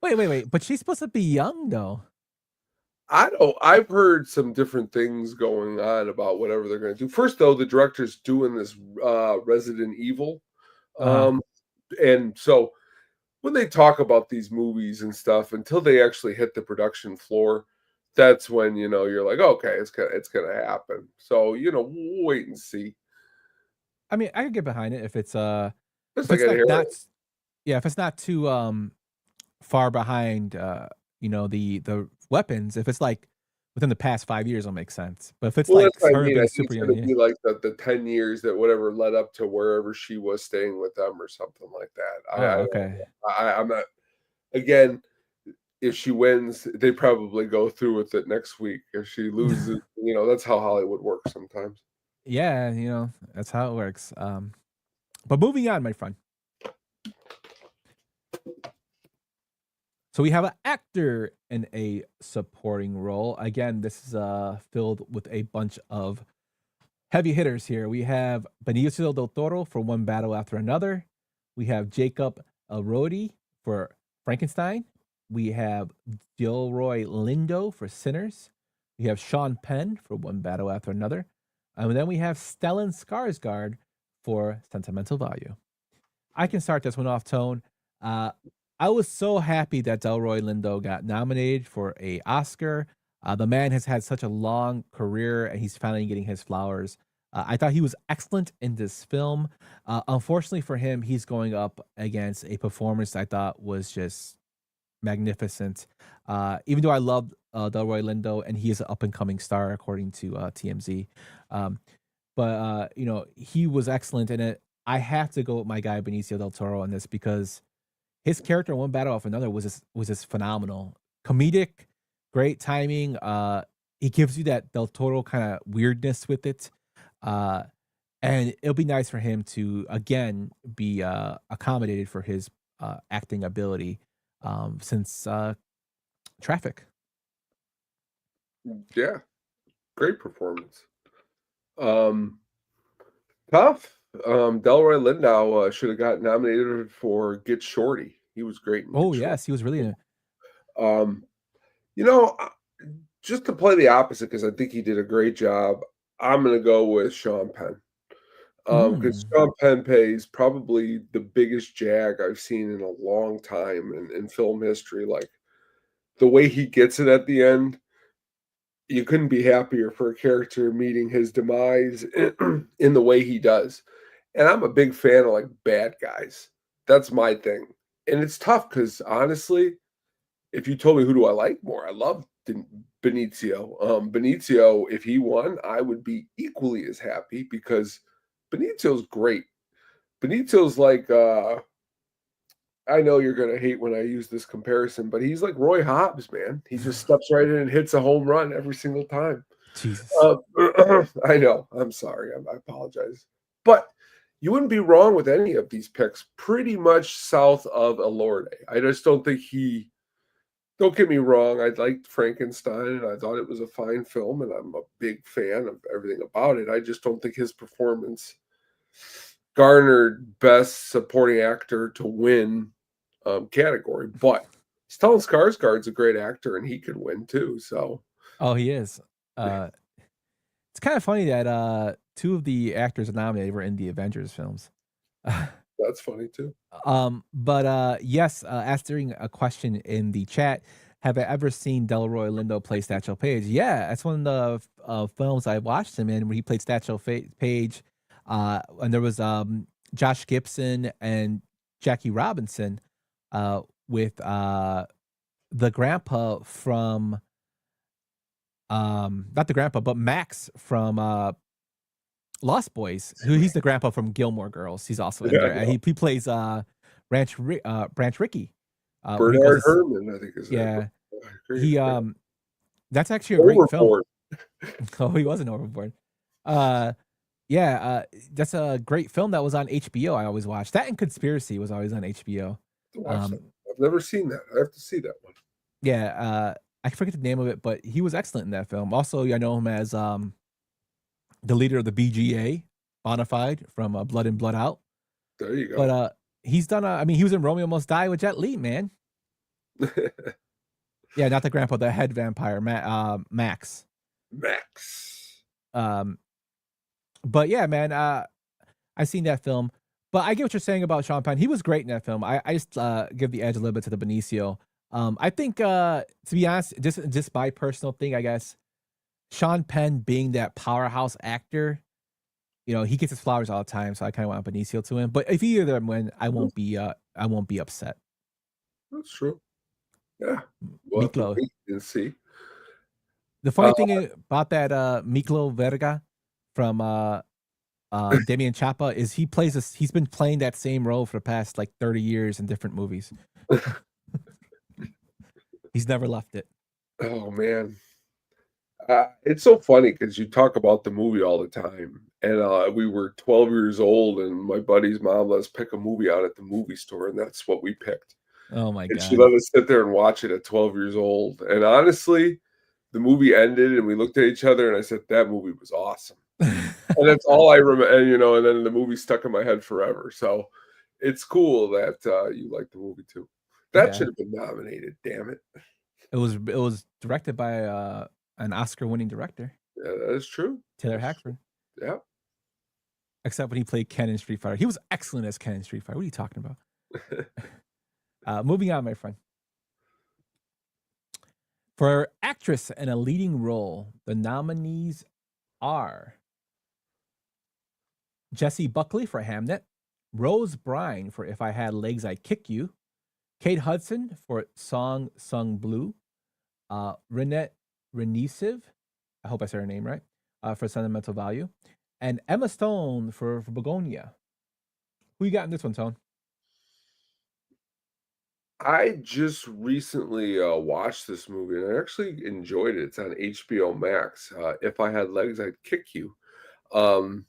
Wait. But she's supposed to be young though. I've heard some different things going on about whatever they're going to do. First, though, the director's doing this Resident Evil. And so when they talk about these movies and stuff, until they actually hit the production floor, that's when, you're like, okay, it's gonna happen. So, we'll wait and see. I mean, I could get behind it if it's if it's not too far behind the Weapons. If it's like within the past 5 years, it'll make sense. But if it's like her being super young, be like the 10 years that whatever led up to wherever she was staying with them or something like that. Okay. I'm not. Again, if she wins, they probably go through with it next week. If she loses, that's how Hollywood works sometimes. Yeah, that's how it works. But moving on, my friend. So we have an actor in a supporting role. Again, this is filled with a bunch of heavy hitters here. We have Benicio del Toro for One Battle After Another. We have Jacob Elordi for Frankenstein. We have Delroy Lindo for Sinners. We have Sean Penn for One Battle After Another. And then we have Stellan Skarsgård for Sentimental Value. I can start this one off, Tone. I was so happy that Delroy Lindo got nominated for a Oscar. The man has had such a long career, and he's finally getting his flowers. I thought he was excellent in this film. Unfortunately for him, he's going up against a performance I thought was just magnificent. Even though I love Delroy Lindo, and he is an up and coming star according to TMZ, but he was excellent in it. I have to go with my guy Benicio del Toro on this because his character in One Battle After Another was just phenomenal, comedic, great timing. He gives you that Del Toro kind of weirdness with it, and it'll be nice for him to again be accommodated for his acting ability since Traffic. Yeah, great performance. Tough. Delroy Lindo should have got nominated for Get Shorty. He was great. Oh yes, he was really in it. Just to play the opposite, because I think he did a great job, I'm going to go with Sean Penn. Because Sean Penn pays probably the biggest jag I've seen in a long time in film history. Like, the way he gets it at the end, you couldn't be happier for a character meeting his demise in the way he does. And I'm a big fan of, like, bad guys. That's my thing. And it's tough because, honestly, if you told me who do I like more, I love Benicio. Benicio, if he won, I would be equally as happy because Benicio's great. Benicio's like, I know you're going to hate when I use this comparison, but he's like Roy Hobbs, man. He just steps right in and hits a home run every single time. Jesus. I know. I'm sorry. I apologize. But you wouldn't be wrong with any of these picks. Pretty much south of Elordi. I just don't think don't get me wrong, I liked Frankenstein, and I thought it was a fine film, and I'm a big fan of everything about it. I just don't think his performance garnered Best Supporting Actor to win category. But Stellan Skarsgård's a great actor, and he could win too. So, he is. It's kind of funny that two of the actors nominated were in the Avengers films. That's funny too. But yes, answering a question in the chat, have I ever seen Delroy Lindo play Satchel Paige? Yeah, that's one of the films I watched him in where he played Satchel Paige. And there was Josh Gibson and Jackie Robinson with the grandpa from not the grandpa, but Max from Lost Boys, he's the grandpa from Gilmore Girls. He's also in there. He plays Branch Rickey. Bernard Herrmann, I think is that. Yeah. That's actually a great film. Oh, he wasn't Overboard. That's a great film that was on HBO. I always watched that, and Conspiracy was always on HBO. I've never seen that. I have to see that one. Yeah, I forget the name of it, but he was excellent in that film. Also, I know him as the leader of the BGA, Bonafide from Blood In, Blood Out. There you go. But he's done. He was in Romeo Must Die with Jet Li, man. Yeah, not the grandpa, the head vampire, Max. Max. But yeah, man, I seen that film. But I get what you're saying about Sean Penn. He was great in that film. I just give the edge a little bit to the Benicio. I think, to be honest, just my personal thing, I guess, Sean Penn being that powerhouse actor, he gets his flowers all the time. So I kind of want Benicio to win. But if either of them win, I won't be upset. That's true. Yeah. Well, Miklo. And see. The funny thing about that Miklo Verga from Damien Chapa is he's been playing that same role for the past like 30 years in different movies. He's never left it. Oh man. It's so funny because you talk about the movie all the time, and we were 12 years old, and my buddy's mom let us pick a movie out at the movie store, and that's what we picked. Oh my and she god. let us sit there and watch it at 12 years old. And honestly, the movie ended, and we looked at each other, and I said, "That movie was awesome." And that's all I remember. And then the movie stuck in my head forever. So it's cool that you like the movie too. That Yeah. should have been nominated. Damn it! It was directed by an Oscar-winning director, Yeah, that is true. Taylor That's true. Hackford. Yeah. Except when he played Ken in Street Fighter. He was excellent as Ken in Street Fighter. What are you talking about? Moving on, my friend. For actress in a leading role, the nominees are Jessie Buckley for Hamnet, Rose Byrne for If I Had Legs, I'd Kick You, Kate Hudson for Song Sung Blue, Renette Renisiv, I hope I said her name right, for Sentimental Value, and Emma Stone for Begonia. Who you got in this one, Tone? I just recently watched this movie and I actually enjoyed it. It's on HBO Max. If I Had Legs, I'd Kick You. Um,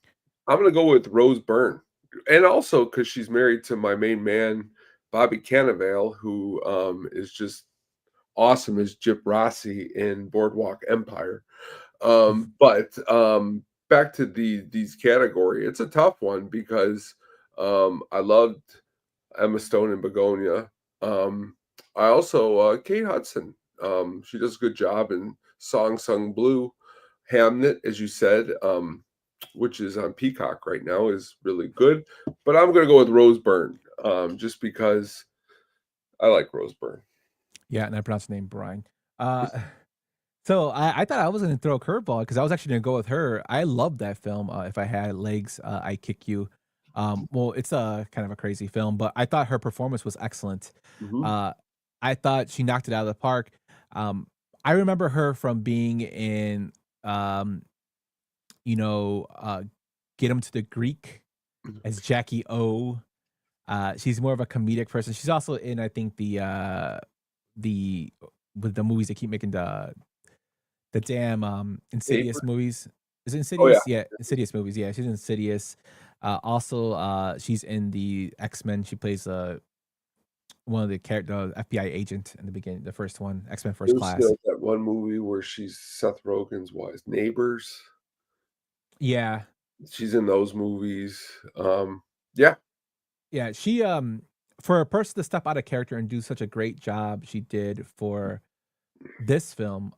I'm gonna go with Rose Byrne, and also because she's married to my main man, Bobby Cannavale, who is just awesome as Gyp Rossi in Boardwalk Empire. But back to these category, it's a tough one because I loved Emma Stone and Begonia. I also Kate Hudson. She does a good job in Song Sung Blue. Hamnet, as you said, which is on Peacock right now, is really good. But I'm going to go with Rose Byrne, just because I like Rose Byrne. Yeah, and I pronounced the name Brian. So I thought I was going to throw a curveball because I was actually going to go with her. I love that film. If I Had Legs, I Kick You. Well, it's a kind of a crazy film, but I thought her performance was excellent. Mhm. I thought she knocked it out of the park. I remember her from being in, you know, Get 'Em to the Greek as Jackie O. She's more of a comedic person. She's also in, I think, the with the movies they keep making the damn Insidious Paper? movies. Is it Oh yeah, Insidious? Yeah, Insidious movies. Yeah, she's in Insidious. Also, she's in the X-Men. She plays one of the character FBI agent in the beginning, the first one, X-Men First there's Class. that one movie where she's Seth Rogen's wife, Neighbors. Yeah, She's in those movies. Yeah, yeah. She for a person to step out of character and do such a great job she did for this film,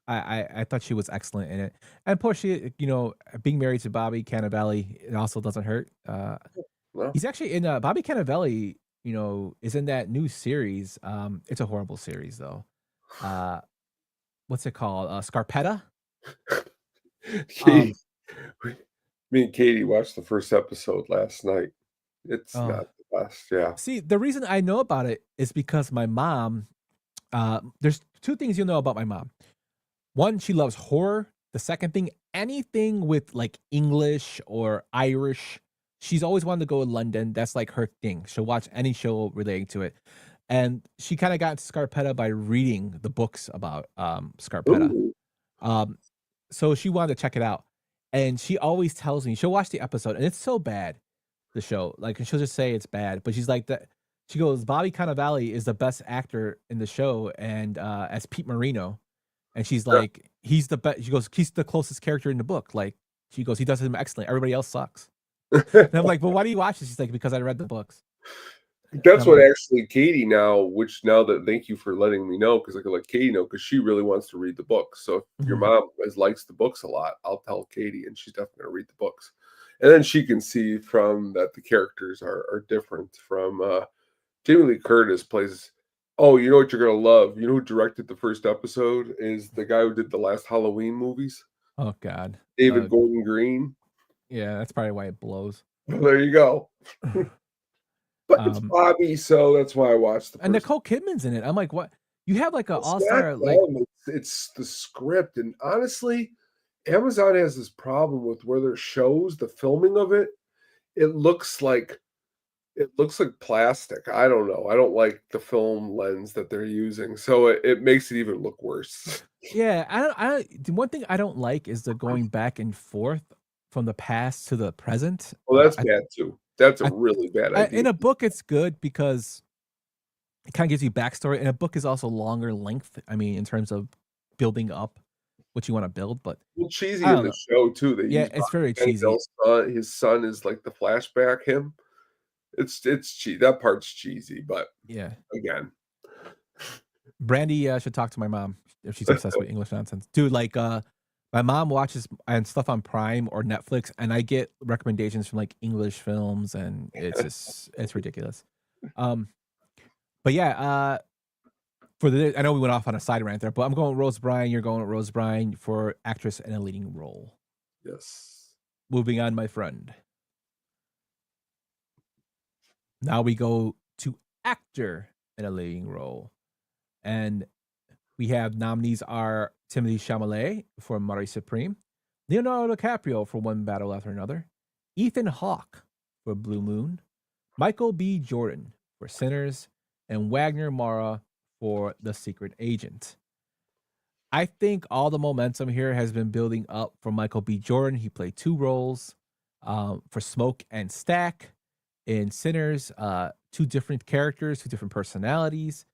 I thought she was excellent in it. And of course, she, being married to Bobby Cannavale, it also doesn't hurt. well, He's actually in Bobby Cannavale, is in that new series. It's a horrible series though. What's it called? Scarpetta. Katie, Um, me and Katie watched the first episode last night. It's oh, not the best. Yeah. see, the reason I know about it is because my mom. There's two things you'll know about my mom. One, she loves horror. The second thing, anything with like English or Irish. She's always wanted to go to London. That's like her thing. She'll watch any show relating to it. And she kind of got into Scarpetta by reading the books about Scarpetta. Ooh. So she wanted to check it out. And she always tells me, she'll watch the episode, and it's so bad, the show. Like, and she'll just say it's bad. But she's like that. She goes, Bobby Cannavale is the best actor in the show, and as Pete Marino. And she's Yeah. like, he's the best. She goes, he's the closest character in the book. Like, she goes, he does him excellent. Everybody else sucks. And I'm like, well, why do you watch this? She's like, because I read the books. And That's I'm what like, actually Katie now that thank you for letting me know because I could let Katie know because she really wants to read the books. So if your Mhm. mom likes the books a lot, I'll tell Katie and she's definitely gonna read the books. And then she can see from that the characters are different from Jamie Lee Curtis plays. Oh, you know what you're gonna love? You know who directed the first episode is the guy who did the last Halloween movies, Oh God. David Gordon Green. Yeah, that's probably why it blows. Well, there you go. But it's Um, Bobby, so that's why I watched the and first. Nicole Kidman's in it. I'm like, what? You have like an It's all-star, not like, them, it's the script, and honestly, Amazon has this problem with where their shows, the filming of it, it looks like plastic. I don't know. I don't like the film lens that they're using, so it makes it even look worse. yeah. The one thing I don't like is the going back and forth from the past to the present. Well, that's bad too. That's a I really bad in idea. a book, it's good because it kind of gives you backstory, and a book is also longer length. I mean, in terms of building up what you want to build, but Well, cheesy I in don't the know. show too. They Yeah, use it's Bobby very cheesy. Cannavale's son. His son is like the flashback him. It's cheesy. That part's cheesy, but Yeah. again, Brandy should talk to my mom if she's obsessed with English nonsense. Dude, like my mom watches and stuff on Prime or Netflix, and I get recommendations from like English films, and it's ridiculous. Um, but yeah, I know we went off on a side rant there, but I'm going with Rose Byrne. You're going with Rose Byrne for actress in a leading role. yes. Moving on, my friend. Now we go to actor in a leading role, and we have nominees are Timothée Chalamet for Murray Supreme, Leonardo DiCaprio for One Battle After Another, Ethan Hawke for Blue Moon, Michael B. Jordan for Sinners, and Wagner Moura for The Secret Agent. I think all the momentum here has been building up for Michael B. Jordan. He played two roles for Smoke and Stack in Sinners, two different characters, two different personalities,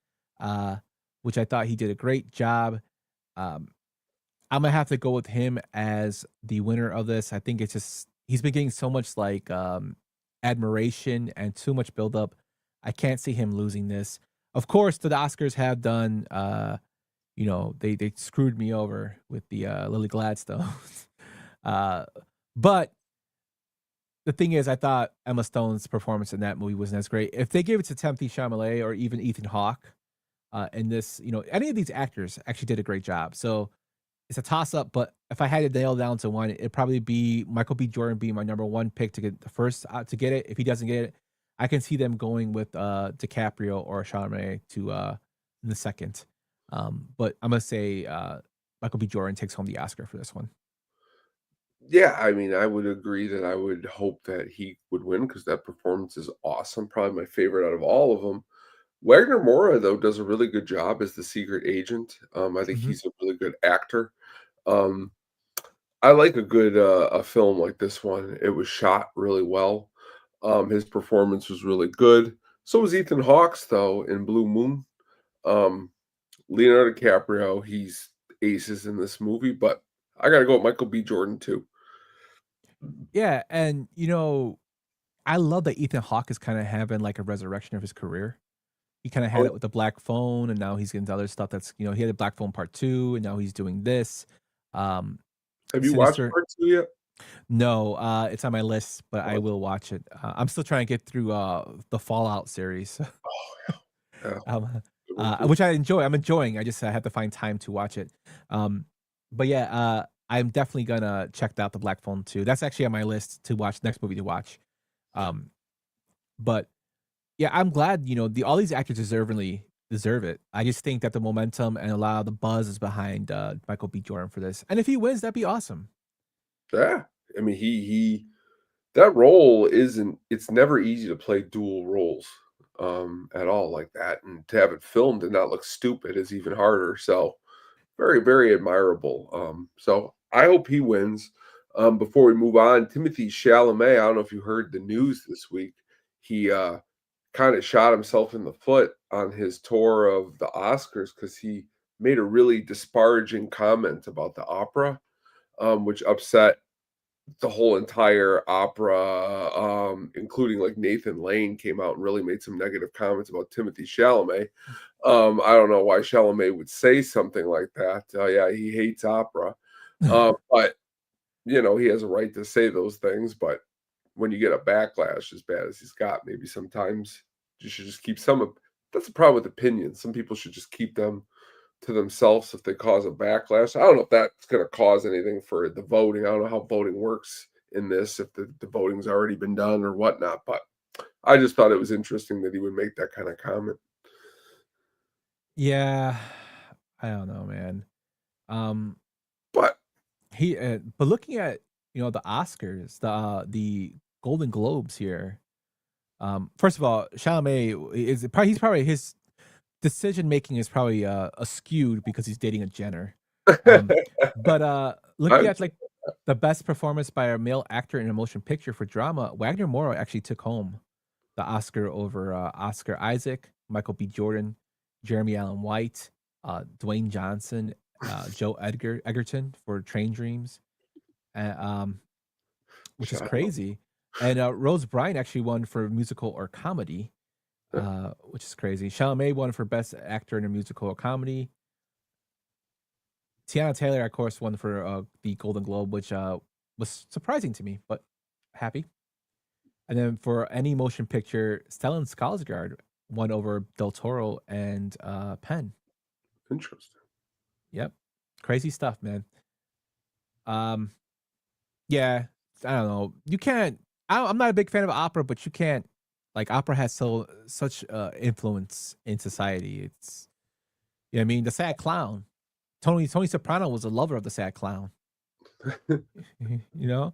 which I thought he did a great job. Um, I'm gonna have to go with him as the winner of this. I think it's just he's been getting so much like admiration and too much buildup. I can't see him losing this. Of course, the Oscars have done. They screwed me over with the Lily Gladstone. But the thing is, I thought Emma Stone's performance in that movie wasn't as great. If they gave it to Timothée Chalamet or even Ethan Hawke in this, any of these actors actually did a great job. So it's a toss up. But if I had to nail down to one, it'd probably be Michael B. Jordan being my number one pick to get the first to get it. If he doesn't get it, I can see them going with DiCaprio or Chalamet to in the second. But I'm gonna say Michael B. Jordan takes home the Oscar for this one. Yeah, I mean, I would agree that I would hope that he would win because that performance is awesome. Probably my favorite out of all of them. Wagner Moura, though, does a really good job as the secret agent. I think Mhm. he's a really good actor. Um, I like a good a film like this one. It was shot really well. His performance was really good. So was Ethan Hawke's, though, in Blue Moon. Um, Leonardo DiCaprio, he's aces in this movie, but I got to go with Michael B. Jordan too. Yeah, and I love that Ethan Hawke is kind of having like a resurrection of his career. He kind of had Oh, it with the Black Phone, and now he's getting to other stuff. He had a Black Phone Part Two, and now he's doing this. Um, have you watched Sinister. part two yet? No, it's on my list, but I Oh, will watch it. I'm still trying to get through the Fallout series, yeah, um, good one too. which I enjoy. I'm enjoying. I have to find time to watch it. But yeah, I'm definitely gonna check out the Black Phone too. That's actually on my list to watch. Next movie to watch. Um, but yeah, I'm glad all these actors deserve it. I just think that the momentum and a lot of the buzz is behind Michael B. Jordan for this, and if he wins, that'd be awesome. Yeah, I mean, he that role isn't. It's never easy to play dual roles at all like that, and to have it filmed and not look stupid is even harder. So very, very admirable. So I hope he wins. Before we move on, Timothy Chalamet. I don't know if you heard the news this week. He kind of shot himself in the foot on his tour of the Oscars because he made a really disparaging comment about the opera, which upset the whole entire opera, including like Nathan Lane came out and really made some negative comments about Timothy Chalamet. I don't know why Chalamet would say something like that. Yeah, he hates opera, but he has a right to say those things. But when you get a backlash as bad as he's got, maybe sometimes you should just keep some of. That's the problem with opinions. Some people should just keep them to themselves if they cause a backlash. I don't know if that's going to cause anything for the voting. I don't know how voting works in this, if the voting's already been done or whatnot. But I just thought it was interesting that he would make that kind of comment. Yeah, I don't know, man. Um, But but looking at the Oscars, the Golden Globes here. First of all, Chalamet he's probably his decision making is probably skewed because he's dating a Jenner. But looking I'm, at like the best performance by a male actor in a motion picture for drama, Wagner Moura actually took home the Oscar over Oscar Isaac, Michael B. Jordan, Jeremy Allen White, Dwayne Johnson, Joe Egerton for Train Dreams, which is Shut up. crazy. And Rose Byrne actually won for musical or comedy, which is crazy. Chalamet won for Best Actor in a Musical or Comedy. Tiana Taylor, of course, won for the Golden Globe, which was surprising to me, but happy. And then for any motion picture, Stellan Skarsgård won over Del Toro and Penn. Interesting. Yep, crazy stuff, man. Yeah, I don't know. You can't. I'm not a big fan of opera, but you can't. Like opera has such influence in society. It's, you know what I mean, the sad clown. Tony Soprano was a lover of the sad clown. You know?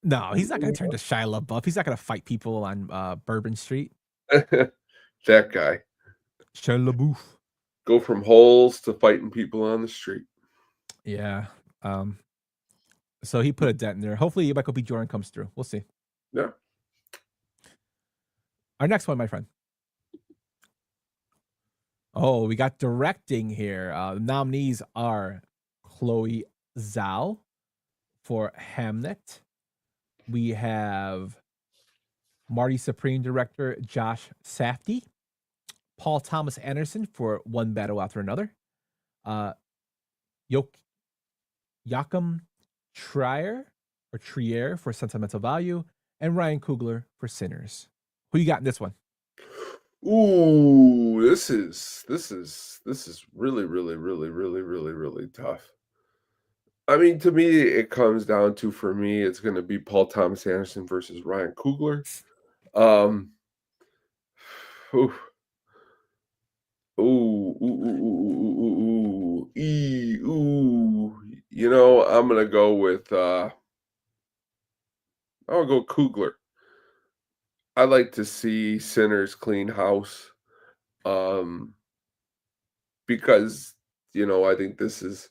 No, he's not gonna turn to Shia LaBeouf. He's not gonna fight people on Bourbon Street. That guy. Shia LaBeouf. Go from holes to fighting people on the street. Yeah. So he put a dent in there. Hopefully Michael B. Jordan comes through. We'll see. Yeah. Our next one, my friend. Oh, we got directing here. The nominees are Chloe Zhao for Hamnet. We have Marty Supreme director Josh Safdie, Paul Thomas Anderson for One Battle After Another, Joachim Trier for Sentimental Value, and Ryan Coogler for Sinners. Who you got in this one? Ooh, this is really, really, really, really, really, really tough. I mean, to me, it comes down to, for me, it's going to be Paul Thomas Anderson versus Ryan Coogler. You know, I'm gonna go with I'll go Coogler. I like to see Sinners clean house, because, you know, I think this is,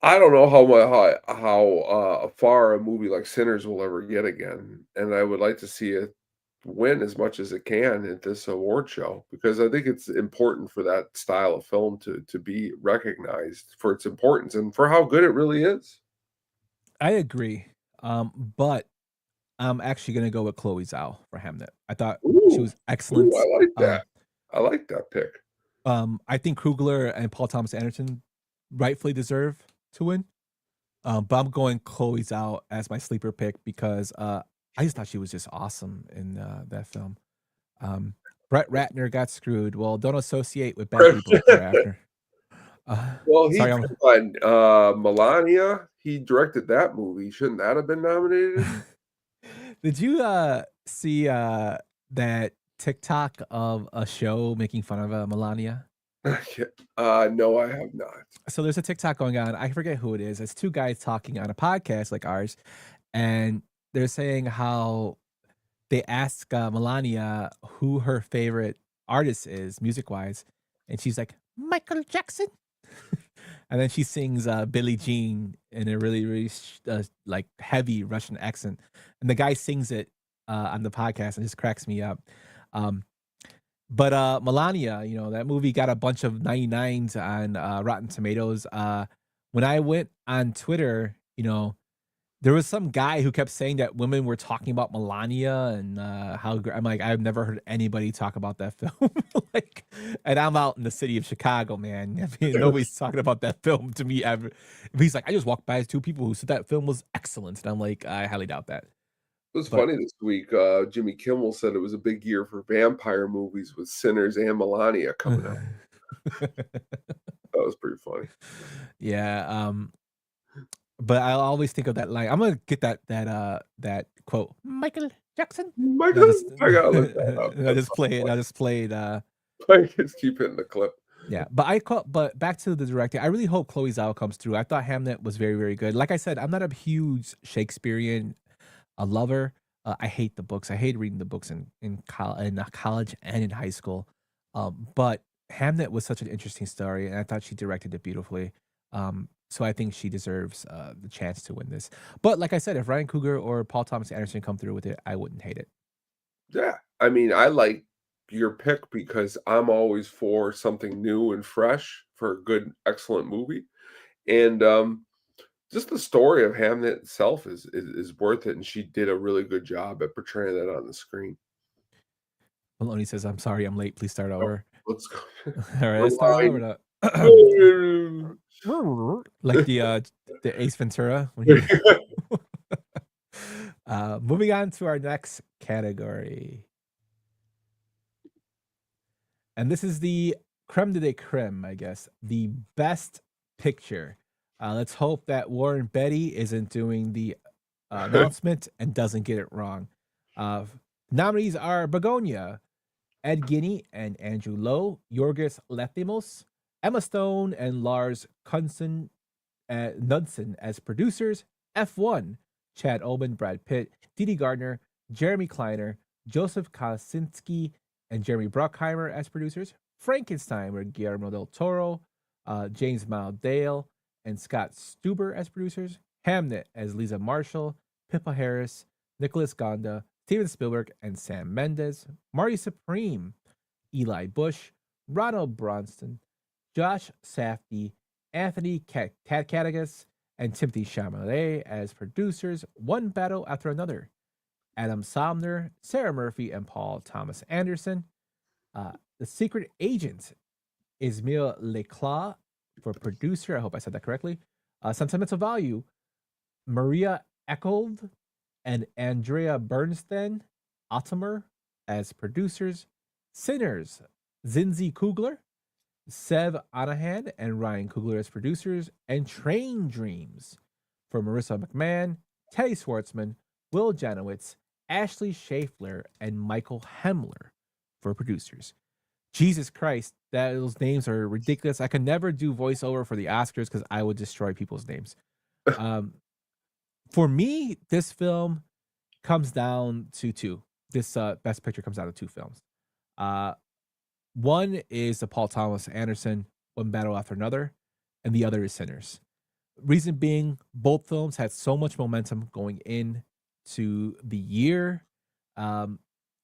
I don't know how far a movie like Sinners will ever get again, and I would like to see it win as much as it can at this award show, because I think it's important for that style of film to be recognized for its importance and for how good it really is. I agree. But I'm actually gonna go with Chloe Zhao for Hamnet. I thought she was excellent. I like that. I like that pick. I think Coogler and Paul Thomas Anderson rightfully deserve to win. But I'm going Chloe Zhao as my sleeper pick because I just thought she was just awesome in that film. Brett Ratner got screwed. Well, don't associate with bad people thereafter. Well, he on Melania. He directed that movie. Shouldn't that have been nominated? Did you see that TikTok of a show making fun of Melania? No, I have not. So there's a TikTok going on. I forget who it is. It's two guys talking on a podcast like ours, and they're saying how they ask Melania who her favorite artist is music-wise, and she's like, Michael Jackson. And then she sings Billie Jean in a really, really like heavy Russian accent. And the guy sings it on the podcast and just cracks me up. But Melania, you know, that movie got a bunch of 99s on Rotten Tomatoes. When I went on Twitter, you know, there was some guy who kept saying that women were talking about Melania and how I'm like, I've never heard anybody talk about that film. Like, and I'm out in the city of Chicago, man. I mean, nobody's talking about that film to me ever. He's like, I just walked by two people who said that film was excellent, and I'm like, I highly doubt that. It was funny this week. Jimmy Kimmel said it was a big year for vampire movies with Sinners and Melania coming out. That was pretty funny. Yeah. But I always think of that line. I'm gonna get that quote. Michael Jackson. Michael. I gotta look that up. I just play it. I just played. I just keep hitting the clip. Yeah, but back to the directing. I really hope Chloe Zhao comes through. I thought Hamnet was very, very good. Like I said, I'm not a huge Shakespearean lover. I hate the books. I hate reading the books in college and in high school. But Hamnet was such an interesting story, and I thought she directed it beautifully. So I think she deserves the chance to win this. But like I said, if Ryan Coogler or Paul Thomas Anderson come through with it, I wouldn't hate it. Yeah, I mean, I like your pick because I'm always for something new and fresh for a good, excellent movie, and, just the story of Hamnet itself is worth it, and she did a really good job at portraying that on the screen. Maloney says, "I'm sorry, I'm late. Please start Oh, over." let's go. All right, let's start over Rewind. now. Like the Ace Ventura when he moving on to our next category. And this is the creme de la creme, I guess. The best picture. Let's hope that Warren Betty isn't doing the announcement and doesn't get it wrong. Uh, Nominees are Begonia, Ed Guinea and Andrew Lowe, Yorgos Lanthimos, Emma Stone, and Lars Knudsen as producers. F1, Chad Oben, Brad Pitt, Didi Gardner, Jeremy Kleiner, Joseph Kosinski, and Jeremy Bruckheimer as producers. Frankenstein, where Guillermo del Toro, James Maldale, and Scott Stuber as producers. Hamnet as Lisa Marshall, Pippa Harris, Nicholas Gonda, Steven Spielberg, and Sam Mendes. Marty Supreme, Eli Bush, Ronald Bronston, Josh Safdie, Anthony Katkagas, and Timothy Chalamet as producers. One Battle After Another. Adam Somner, Sarah Murphy, and Paul Thomas Anderson. The Secret Agent, Ismail Leclerc for producer. I hope I said that correctly. Sentimental Value, Maria Echold and Andrea Bernstein Ottomer as producers. Sinners, Zinzi Kugler, Sev Anahan, and Ryan Coogler as producers. And Train Dreams for Marissa McMahon, Teddy Schwartzman, Will Janowitz, Ashley Schaeffler, and Michael Hemler for producers. Jesus Christ, those names are ridiculous. I can never do voiceover for the Oscars because I would destroy people's names. For me, this film comes down to two. This Best Picture comes down to two films. One is the Paul Thomas Anderson One Battle After Another, and the other is Sinners. Reason being, both films had so much momentum going into the year.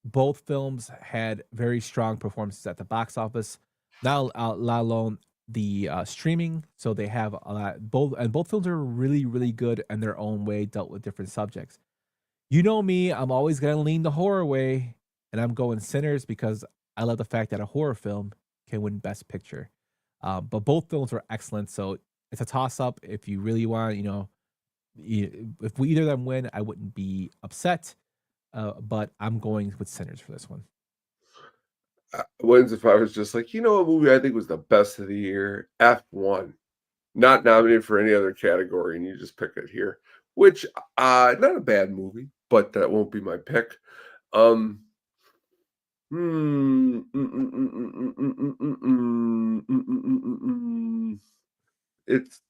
Both films had very strong performances at the box office, not alone the streaming. So they have a lot. Both films are really, really good in their own way, dealt with different subjects. You know me, I'm always gonna lean the horror way, and I'm going Sinners because I love the fact that a horror film can win Best Picture. But both films were excellent, so it's a toss up. If you really want, if we either of them win, I wouldn't be upset. But I'm going with Sinners for this one. Wins if I was just like, a movie I think was the best of the year? F1. Not nominated for any other category, and you just pick it here. Which, not a bad movie, but that won't be my pick. It's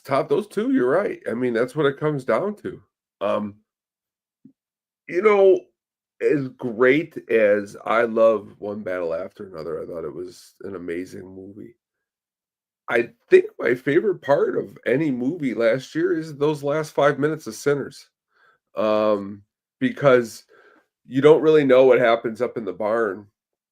tough. Those two, you're right. I mean, that's what it comes down to. You know, as great as I love One Battle After Another, I thought it was an amazing movie. I think my favorite part of any movie last year is those last 5 minutes of Sinners. Because you don't really know what happens up in the barn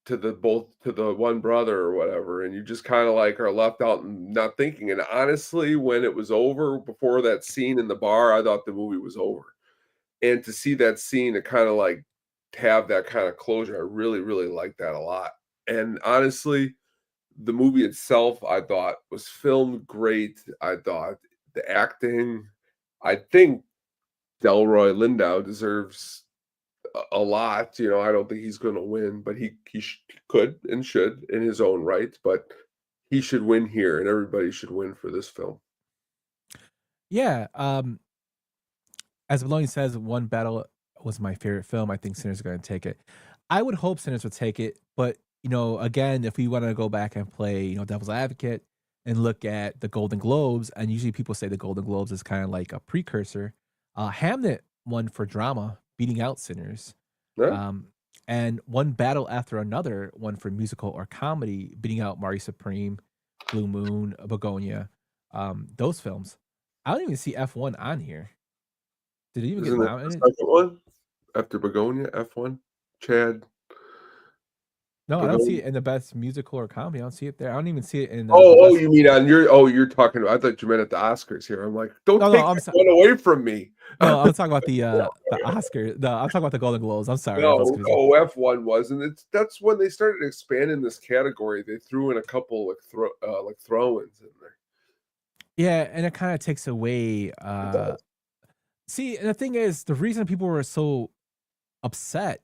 to the one brother or whatever, and you just kinda, like, are left out and not thinking, and honestly, when it was over, before that scene in the bar, I thought the movie was over. And to see that scene to kinda, like, have that kinda closure, I really, really like that a lot. And honestly, the movie itself, I thought, was filmed great. I thought the acting, I think Delroy Lindo deserves a lot. I don't think he's gonna win, but he could and should in his own right, but he should win here, and everybody should win for this film. Yeah. As Maloney says, One Battle was my favorite film. I think Sinners are going to take it. I would hope Sinners would take it, but again, if we want to go back and play, devil's advocate and look at the Golden Globes, and usually people say the Golden Globes is kind of like a precursor. Hamnet won for drama, beating out Sinners. Yeah. And One Battle After Another won for musical or comedy, beating out Mari Supreme, Blue Moon, Begonia. Those films. I don't even see F1 on here. Did it even get Isn't that the nominated? second one? after Begonia, F1, Chad No, I don't see Begonia. it in the best musical or comedy. I don't see it there. I don't even see it in the Oh, best. you mean on your? Oh, you're talking about. I thought you meant at the Oscars here. I'm like, don't No, take that one away from me. no, I'm talking about the Oscar. No, I'm talking about the Golden Globes. I'm sorry, I was No, confused. no, F1 wasn't. That's when they started expanding this category. They threw in a couple like throw-ins in there. Yeah, and it kind of takes away. See, and the thing is, the reason people were so upset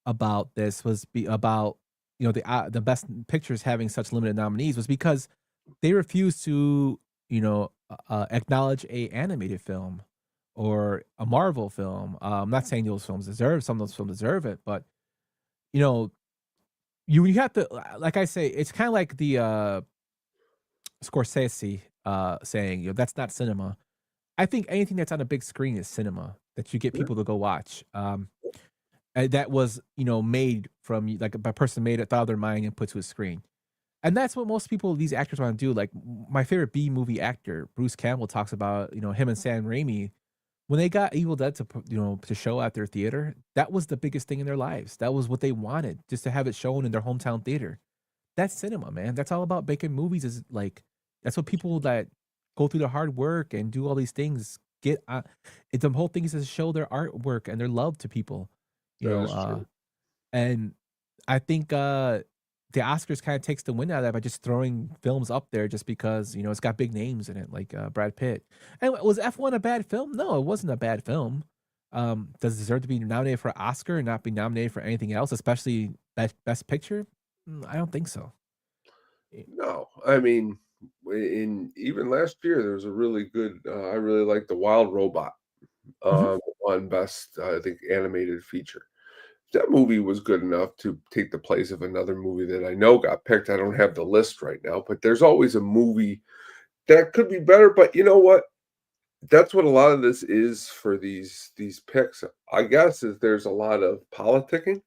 about this was about the best pictures having such limited nominees was because they refused to acknowledge a animated film or a Marvel film. I'm not saying those films deserve some of those films deserve it, but you know you have to, like I say, it's kind of like the Scorsese saying, that's not cinema. I think anything that's on a big screen is cinema that you get Yeah. people to go watch. And that was, made from like a person made it, thought of their mind and put to a screen. And that's what most people, these actors want to do. Like my favorite B movie actor, Bruce Campbell, talks about, him and Sam Raimi, when they got Evil Dead to show at their theater, that was the biggest thing in their lives. That was what they wanted, just to have it shown in their hometown theater. That's cinema, man. That's all about making movies. Is like that's what people that go through the hard work and do all these things get. The whole thing is to show their artwork and their love to people, you That know. is true. And I think the Oscars kind of takes the wind out of that by just throwing films up there just because it's got big names in it, like Brad Pitt. And was F1 a bad film? No, it wasn't a bad film. Does it deserve to be nominated for an Oscar and not be nominated for anything else, especially best picture? I don't think so. No, I mean, in even last year there was a really good. I really liked the Wild Robot Mhm. on best. I think animated feature. That movie was good enough to take the place of another movie that I know got picked. I don't have the list right now, but there's always a movie that could be better. But you know what? That's what a lot of this is for these picks. I guess is there's a lot of politicking.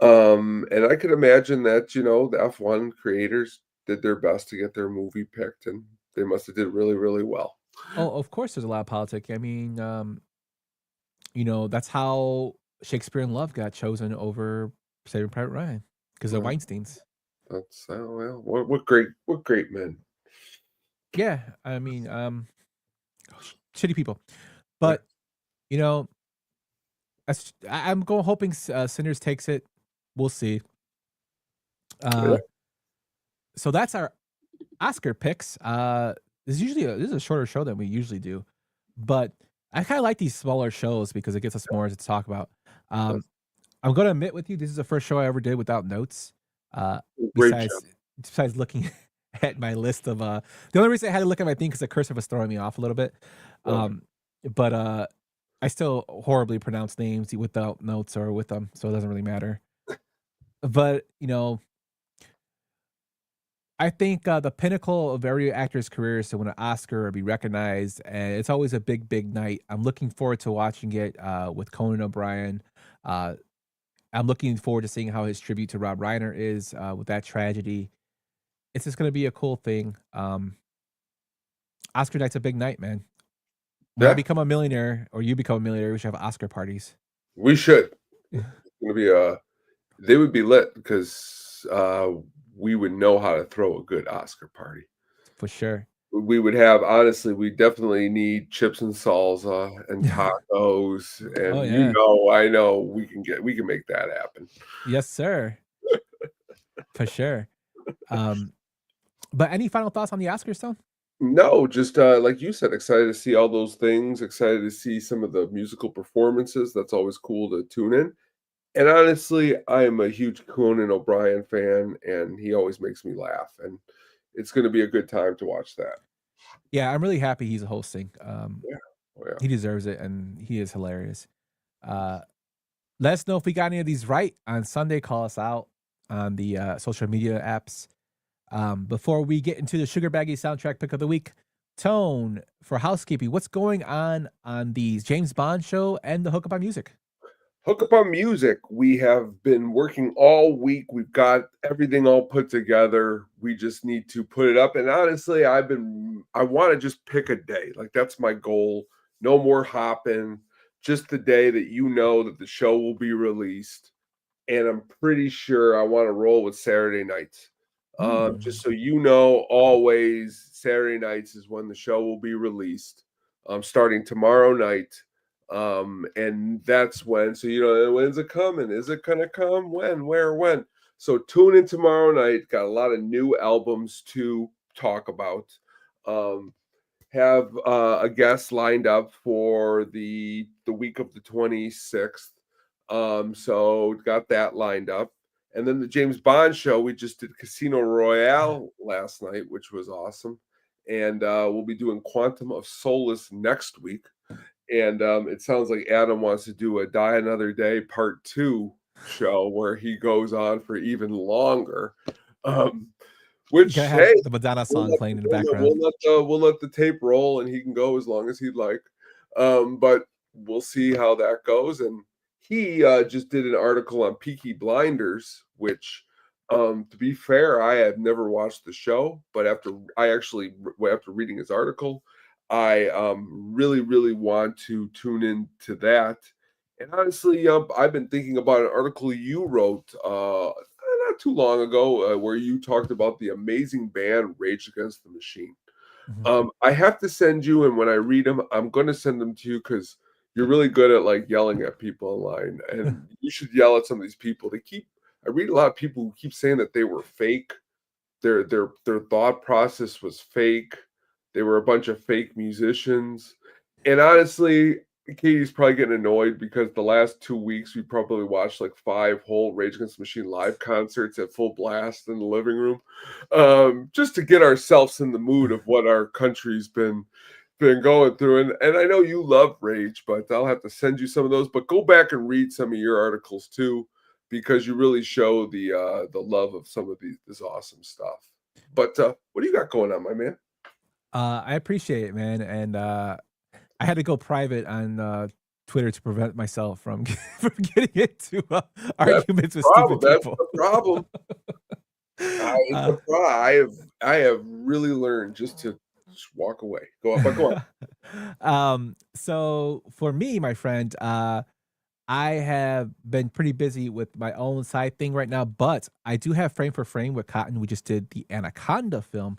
And I could imagine that, the F1 creators did their best to get their movie picked, and they must have did really, really well. Oh, of course, there's a lot of politics. I mean, that's how Shakespeare in Love got chosen over Saving Private Ryan because of Well, Weinstein's. that's well, what great men. Yeah, I mean, shitty people, Yeah. but you know, I'm going hoping Sinners takes it. We'll see. Yeah. So that's our Oscar picks. This is a shorter show than we usually do, but I kind of like these smaller shows because it gets us more to talk about. Um, I'm going to admit with you, this is the first show I ever did without notes. Uh, Great job. besides looking at my list of the only reason I had to look at my thing because the cursor was throwing me off a little bit. Okay. But I still horribly pronounce names without notes or with them, so it doesn't really matter. But I think the pinnacle of every actor's career is to win an Oscar or be recognized, and it's always a big, big night. I'm looking forward to watching it with Conan O'Brien. Uh, I'm looking forward to seeing how his tribute to Rob Reiner is with that tragedy. It's just going to be a cool thing. Oscar night's a big night, man. When I Yeah, become a millionaire, or you become a millionaire, we should have Oscar parties. we should. It's gonna be they would be lit because we would know how to throw a good Oscar party. For sure. We would have honestly, we definitely need chips and salsa and tacos, Oh and yeah. I know we can make that happen. Yes, sir. For sure. Um, but any final thoughts on the Oscars, though? No, just like you said, excited to see all those things, excited to see some of the musical performances. That's always cool to tune in. And honestly, I am a huge Conan O'Brien fan, and he always makes me laugh. And it's going to be a good time to watch that. Yeah, I'm really happy he's hosting. Yeah. Oh, yeah. He deserves it, and he is hilarious. Uh, let us know if we got any of these right on Sunday. Call us out on the social media apps. Before we get into the Sugar Baggy soundtrack pick of the week, Tone, for housekeeping, what's going on these James Bond show and the Hook Up on Music? Hook Up on Music. We have been working all week. We've got everything all put together. We just need to put it up. And honestly, I want to just pick a day. Like that's my goal. No more hopping. just the day that you know that the show will be released. And I'm pretty sure I want to roll with Saturday nights. Just so you know, always Saturday nights is when the show will be released, starting tomorrow night. And that's when, so, when's it coming? Is it going to come? When, where, when? So tune in tomorrow night. Got a lot of new albums to talk about. Have a guest lined up for the week of the 26th. So got that lined up. And then the James Bond show, we just did Casino Royale last night, which was awesome. And we'll be doing Quantum of Solace next week. And it sounds like Adam wants to do a Die Another Day Part 2 show where he goes on for even longer. Which, hey, the Madonna song playing in the background. We'll let the tape roll, and he can go as long as he'd like. But we'll see how that goes. And he just did an article on Peaky Blinders, which, to be fair, I had never watched the show, but after reading his article, I really, really want to tune into that. And honestly, I've been thinking about an article you wrote not too long ago where you talked about the amazing band Rage Against the Machine. Mm-hmm. I have to send you, and when I read them, I'm going to send them to you because you're really good at like yelling at people online, and you should yell at some of these people. I read a lot of people who keep saying that they were fake. Their thought process was fake. They were a bunch of fake musicians. And honestly, Katie's probably getting annoyed because the last 2 weeks we probably watched like 5 whole Rage Against the Machine live concerts at full blast in the living room, just to get ourselves in the mood of what our country's been going through. And I know you love Rage, but I'll have to send you some of those. But go back and read some of your articles too, because you really show the love of some of this awesome stuff. But what do you got going on, my man? I appreciate it, man. And I had to go private on Twitter to prevent myself from getting into arguments with stupid people. That's the problem. I have really learned just to walk away. Go on. So for me, my friend, I have been pretty busy with my own side thing right now, but I do have Frame for Frame with Cotton. We just did the Anaconda film.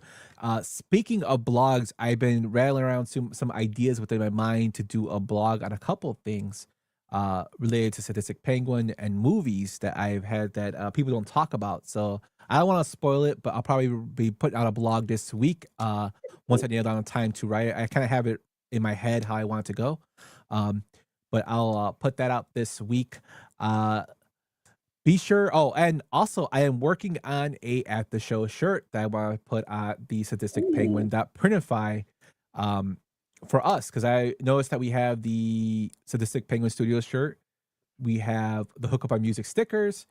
Speaking of blogs, I've been rattling around some ideas within my mind to do a blog on a couple of things related to Sadistic Penguin and movies that I've had that people don't talk about. So I don't want to spoil it, but I'll probably be putting out a blog this week once I nail down the time to write it. I kind of have it in my head how I want it to go. But I'll put that out this week. Be sure. Oh, and also I am working on a At the Show shirt that I want to put at the Sadistic Penguin.printify for us, because I noticed that we have the Sadistic Penguin Studios shirt. We have the Hook Up on Music stickers.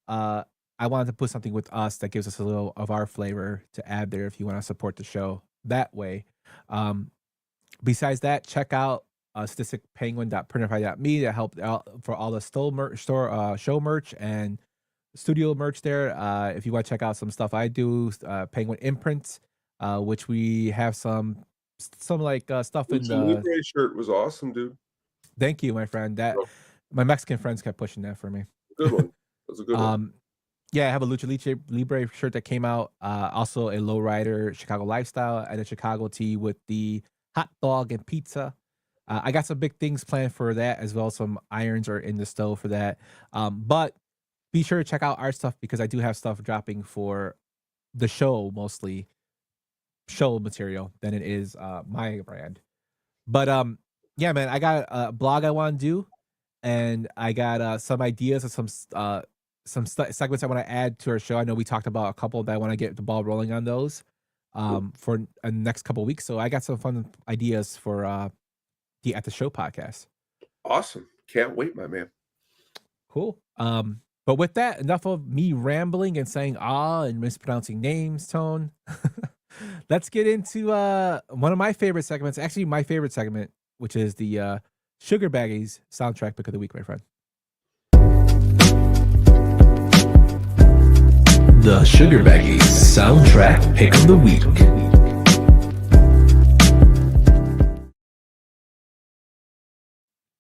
I wanted to put something with us that gives us a little of our flavor to add there if you want to support the show that way. Besides that, check out statisticpenguin.printify.me that helped out for all the show merch and studio merch there. If you want to check out some stuff I do, Penguin Imprints, which we have some like stuff in the Libre shirt was awesome, dude. Thank you, my friend. That my Mexican friends kept pushing that for me. Good one. That's a good one. Yeah, I have a Lucha Libre shirt that came out. Also a Lowrider Chicago Lifestyle and a Chicago tee with the hot dog and pizza. I got some big things planned for that as well. Some irons are in the stove for that. But be sure to check out our stuff because I do have stuff dropping for the show, mostly show material than it is my brand. But yeah, man, I got a blog I want to do, and I got some ideas of some segments I want to add to our show. I know we talked about a couple that I want to get the ball rolling on those for the next couple of weeks. So I got some fun ideas for the At the Show podcast. Awesome. Can't wait, my man. Cool. But with that, enough of me rambling and saying and mispronouncing names, Tone. Let's get into one of my favorite segments, actually my favorite segment, which is the Sugar Baggies soundtrack pick of the week, my friend. The Sugar Baggies soundtrack pick of the week.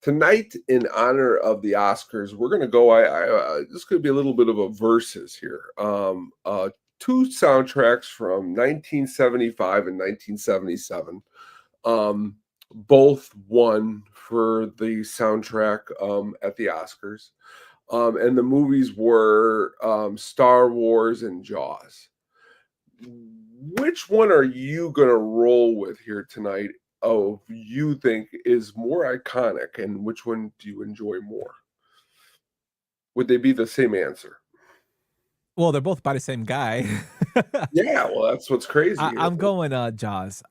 Tonight, in honor of the Oscars, we're going to go. This could be a little bit of a versus here. Two soundtracks from 1975 and 1977. Both won for the soundtrack at the Oscars. And the movies were Star Wars and Jaws. Which one are you going to roll with here tonight? Oh, you think is more iconic, and which one do you enjoy more? Would they be the same answer? Well, they're both by the same guy. Yeah, well, that's what's crazy. I'm going Jaws.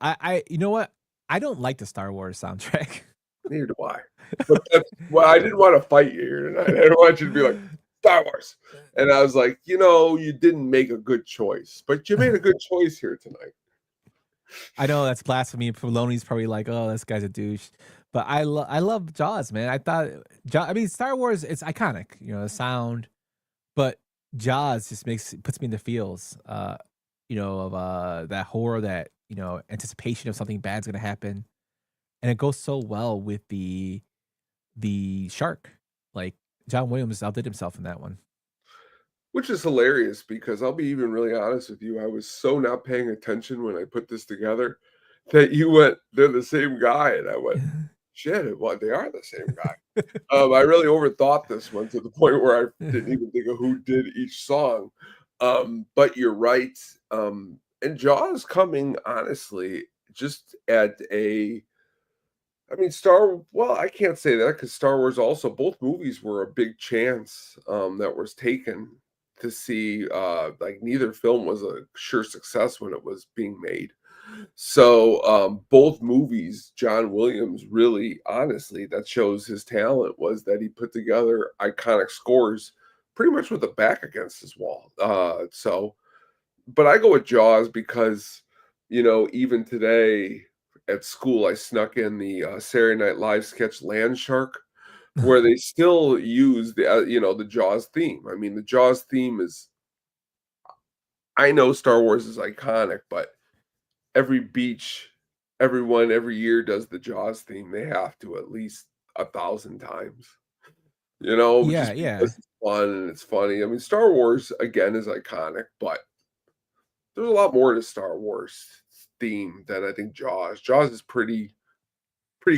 You know what? I don't like the Star Wars soundtrack. Neither do I. But I didn't want to fight you here tonight. I didn't want you to be like Star Wars, and I was like, you didn't make a good choice, but you made a good choice here tonight. I know that's blasphemy. Filoni's probably like, "Oh, this guy's a douche," but I love Jaws, man. I thought Star Wars, it's iconic, the sound, but Jaws just puts me in the feels, of that horror, that anticipation of something bad's gonna happen, and it goes so well with the shark. Like John Williams outdid himself in that one. Which is hilarious because I'll be even really honest with you. I was so not paying attention when I put this together that you went, they're the same guy. And I went, shit, they are the same guy. I really overthought this one to the point where I didn't even think of who did each song. But you're right. And Jaws coming, honestly, just at I can't say that because Star Wars also, both movies were a big chance that was taken to see. Like neither film was a sure success when it was being made. So both movies, John Williams really, honestly, that shows his talent, was that he put together iconic scores pretty much with the back against his wall. But I go with Jaws because, even today at school, I snuck in the Saturday Night Live sketch Land Shark, where they still use the Jaws theme. I mean, the Jaws theme is, I know Star Wars is iconic, but every beach, everyone every year does the Jaws theme. They have to at least 1,000 times. Yeah, yeah. Because it's fun and it's funny. I mean, Star Wars again is iconic, but there's a lot more to Star Wars theme than I think Jaws. Jaws is pretty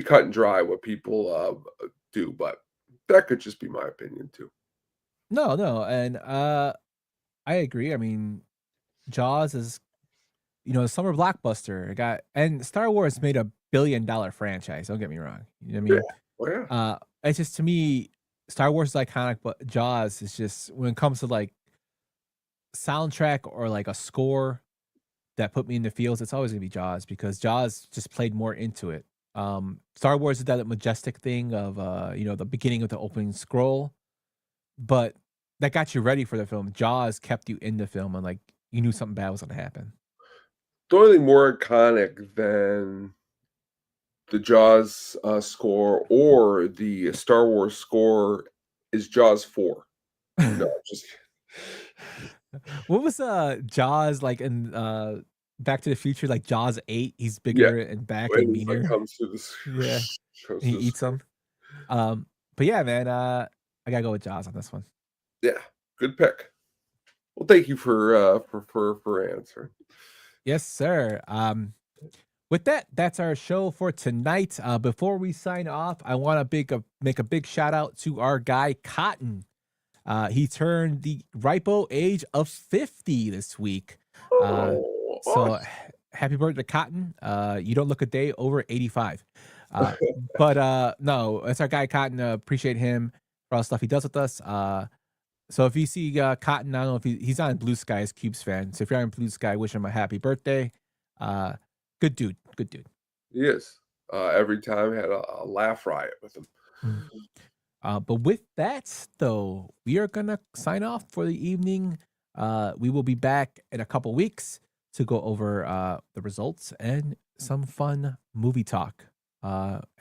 cut and dry what people do, but that could just be my opinion too. No, and I agree. I mean, Jaws is summer blockbuster. And Star Wars made $1 billion franchise. Don't get me wrong. You know what I mean? Yeah. Well, yeah. It's just, to me, Star Wars is iconic, but Jaws is just, when it comes to like soundtrack or like a score that put me in the feels, it's always gonna be Jaws, because Jaws just played more into it. Star Wars is that majestic thing of the beginning of the opening scroll, but that got you ready for the film. Jaws kept you in the film, and like you knew something bad was gonna happen. The only thing more iconic than the Jaws score or the Star Wars score is Jaws 4. No, just What was Jaws like in Back to the Future? Like Jaws 8, he's bigger and back and meaner. Like comes through this. Yeah, he eats them. But yeah, man, I gotta go with Jaws on this one. Yeah, good pick. Well, thank you for answering. Yes, sir. With that, that's our show for tonight. Before we sign off, I want to make a big shout out to our guy Cotton. He turned the ripe age of 50 this week. So happy birthday, Cotton. You don't look a day over 85. But no, it's our guy Cotton. Appreciate him for all the stuff he does with us. So if you see Cotton, I don't know if he's on Blue Sky, as Cubes fan. So if you're on Blue Sky, wish him a happy birthday. Good dude. He is. Every time had a laugh riot with him. But with that, though, we are gonna sign off for the evening. We will be back in a couple weeks to go over the results and some fun movie talk.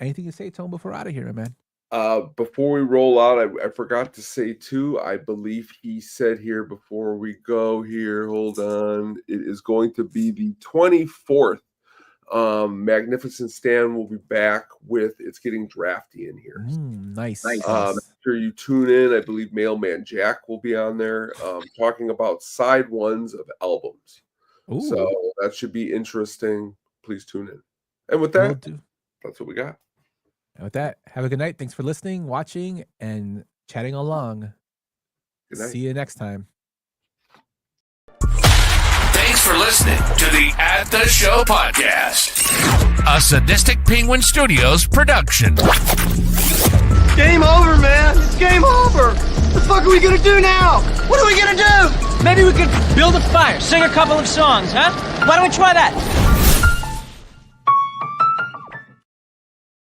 Anything to say, Tone, before we're out of here, man? Before we roll out, I forgot to say too, I believe he said here before we go here, hold on, it is going to be the 24th Magnificent Stan will be back with It's Getting Drafty in here. Nice. After you tune in, I believe Mailman Jack will be on there talking about side ones of albums. Ooh. So that should be interesting. Please tune in. And with that, that's what we got. And with that, have a good night. Thanks for listening, watching, and chatting along. Good night. See you next time. Thanks for listening to the At the Show podcast, a Sadistic Penguin Studios production. Game over, man. It's game over. What the fuck are we gonna do now? What are we gonna do? Maybe we could build a fire, sing a couple of songs, huh? Why don't we try that?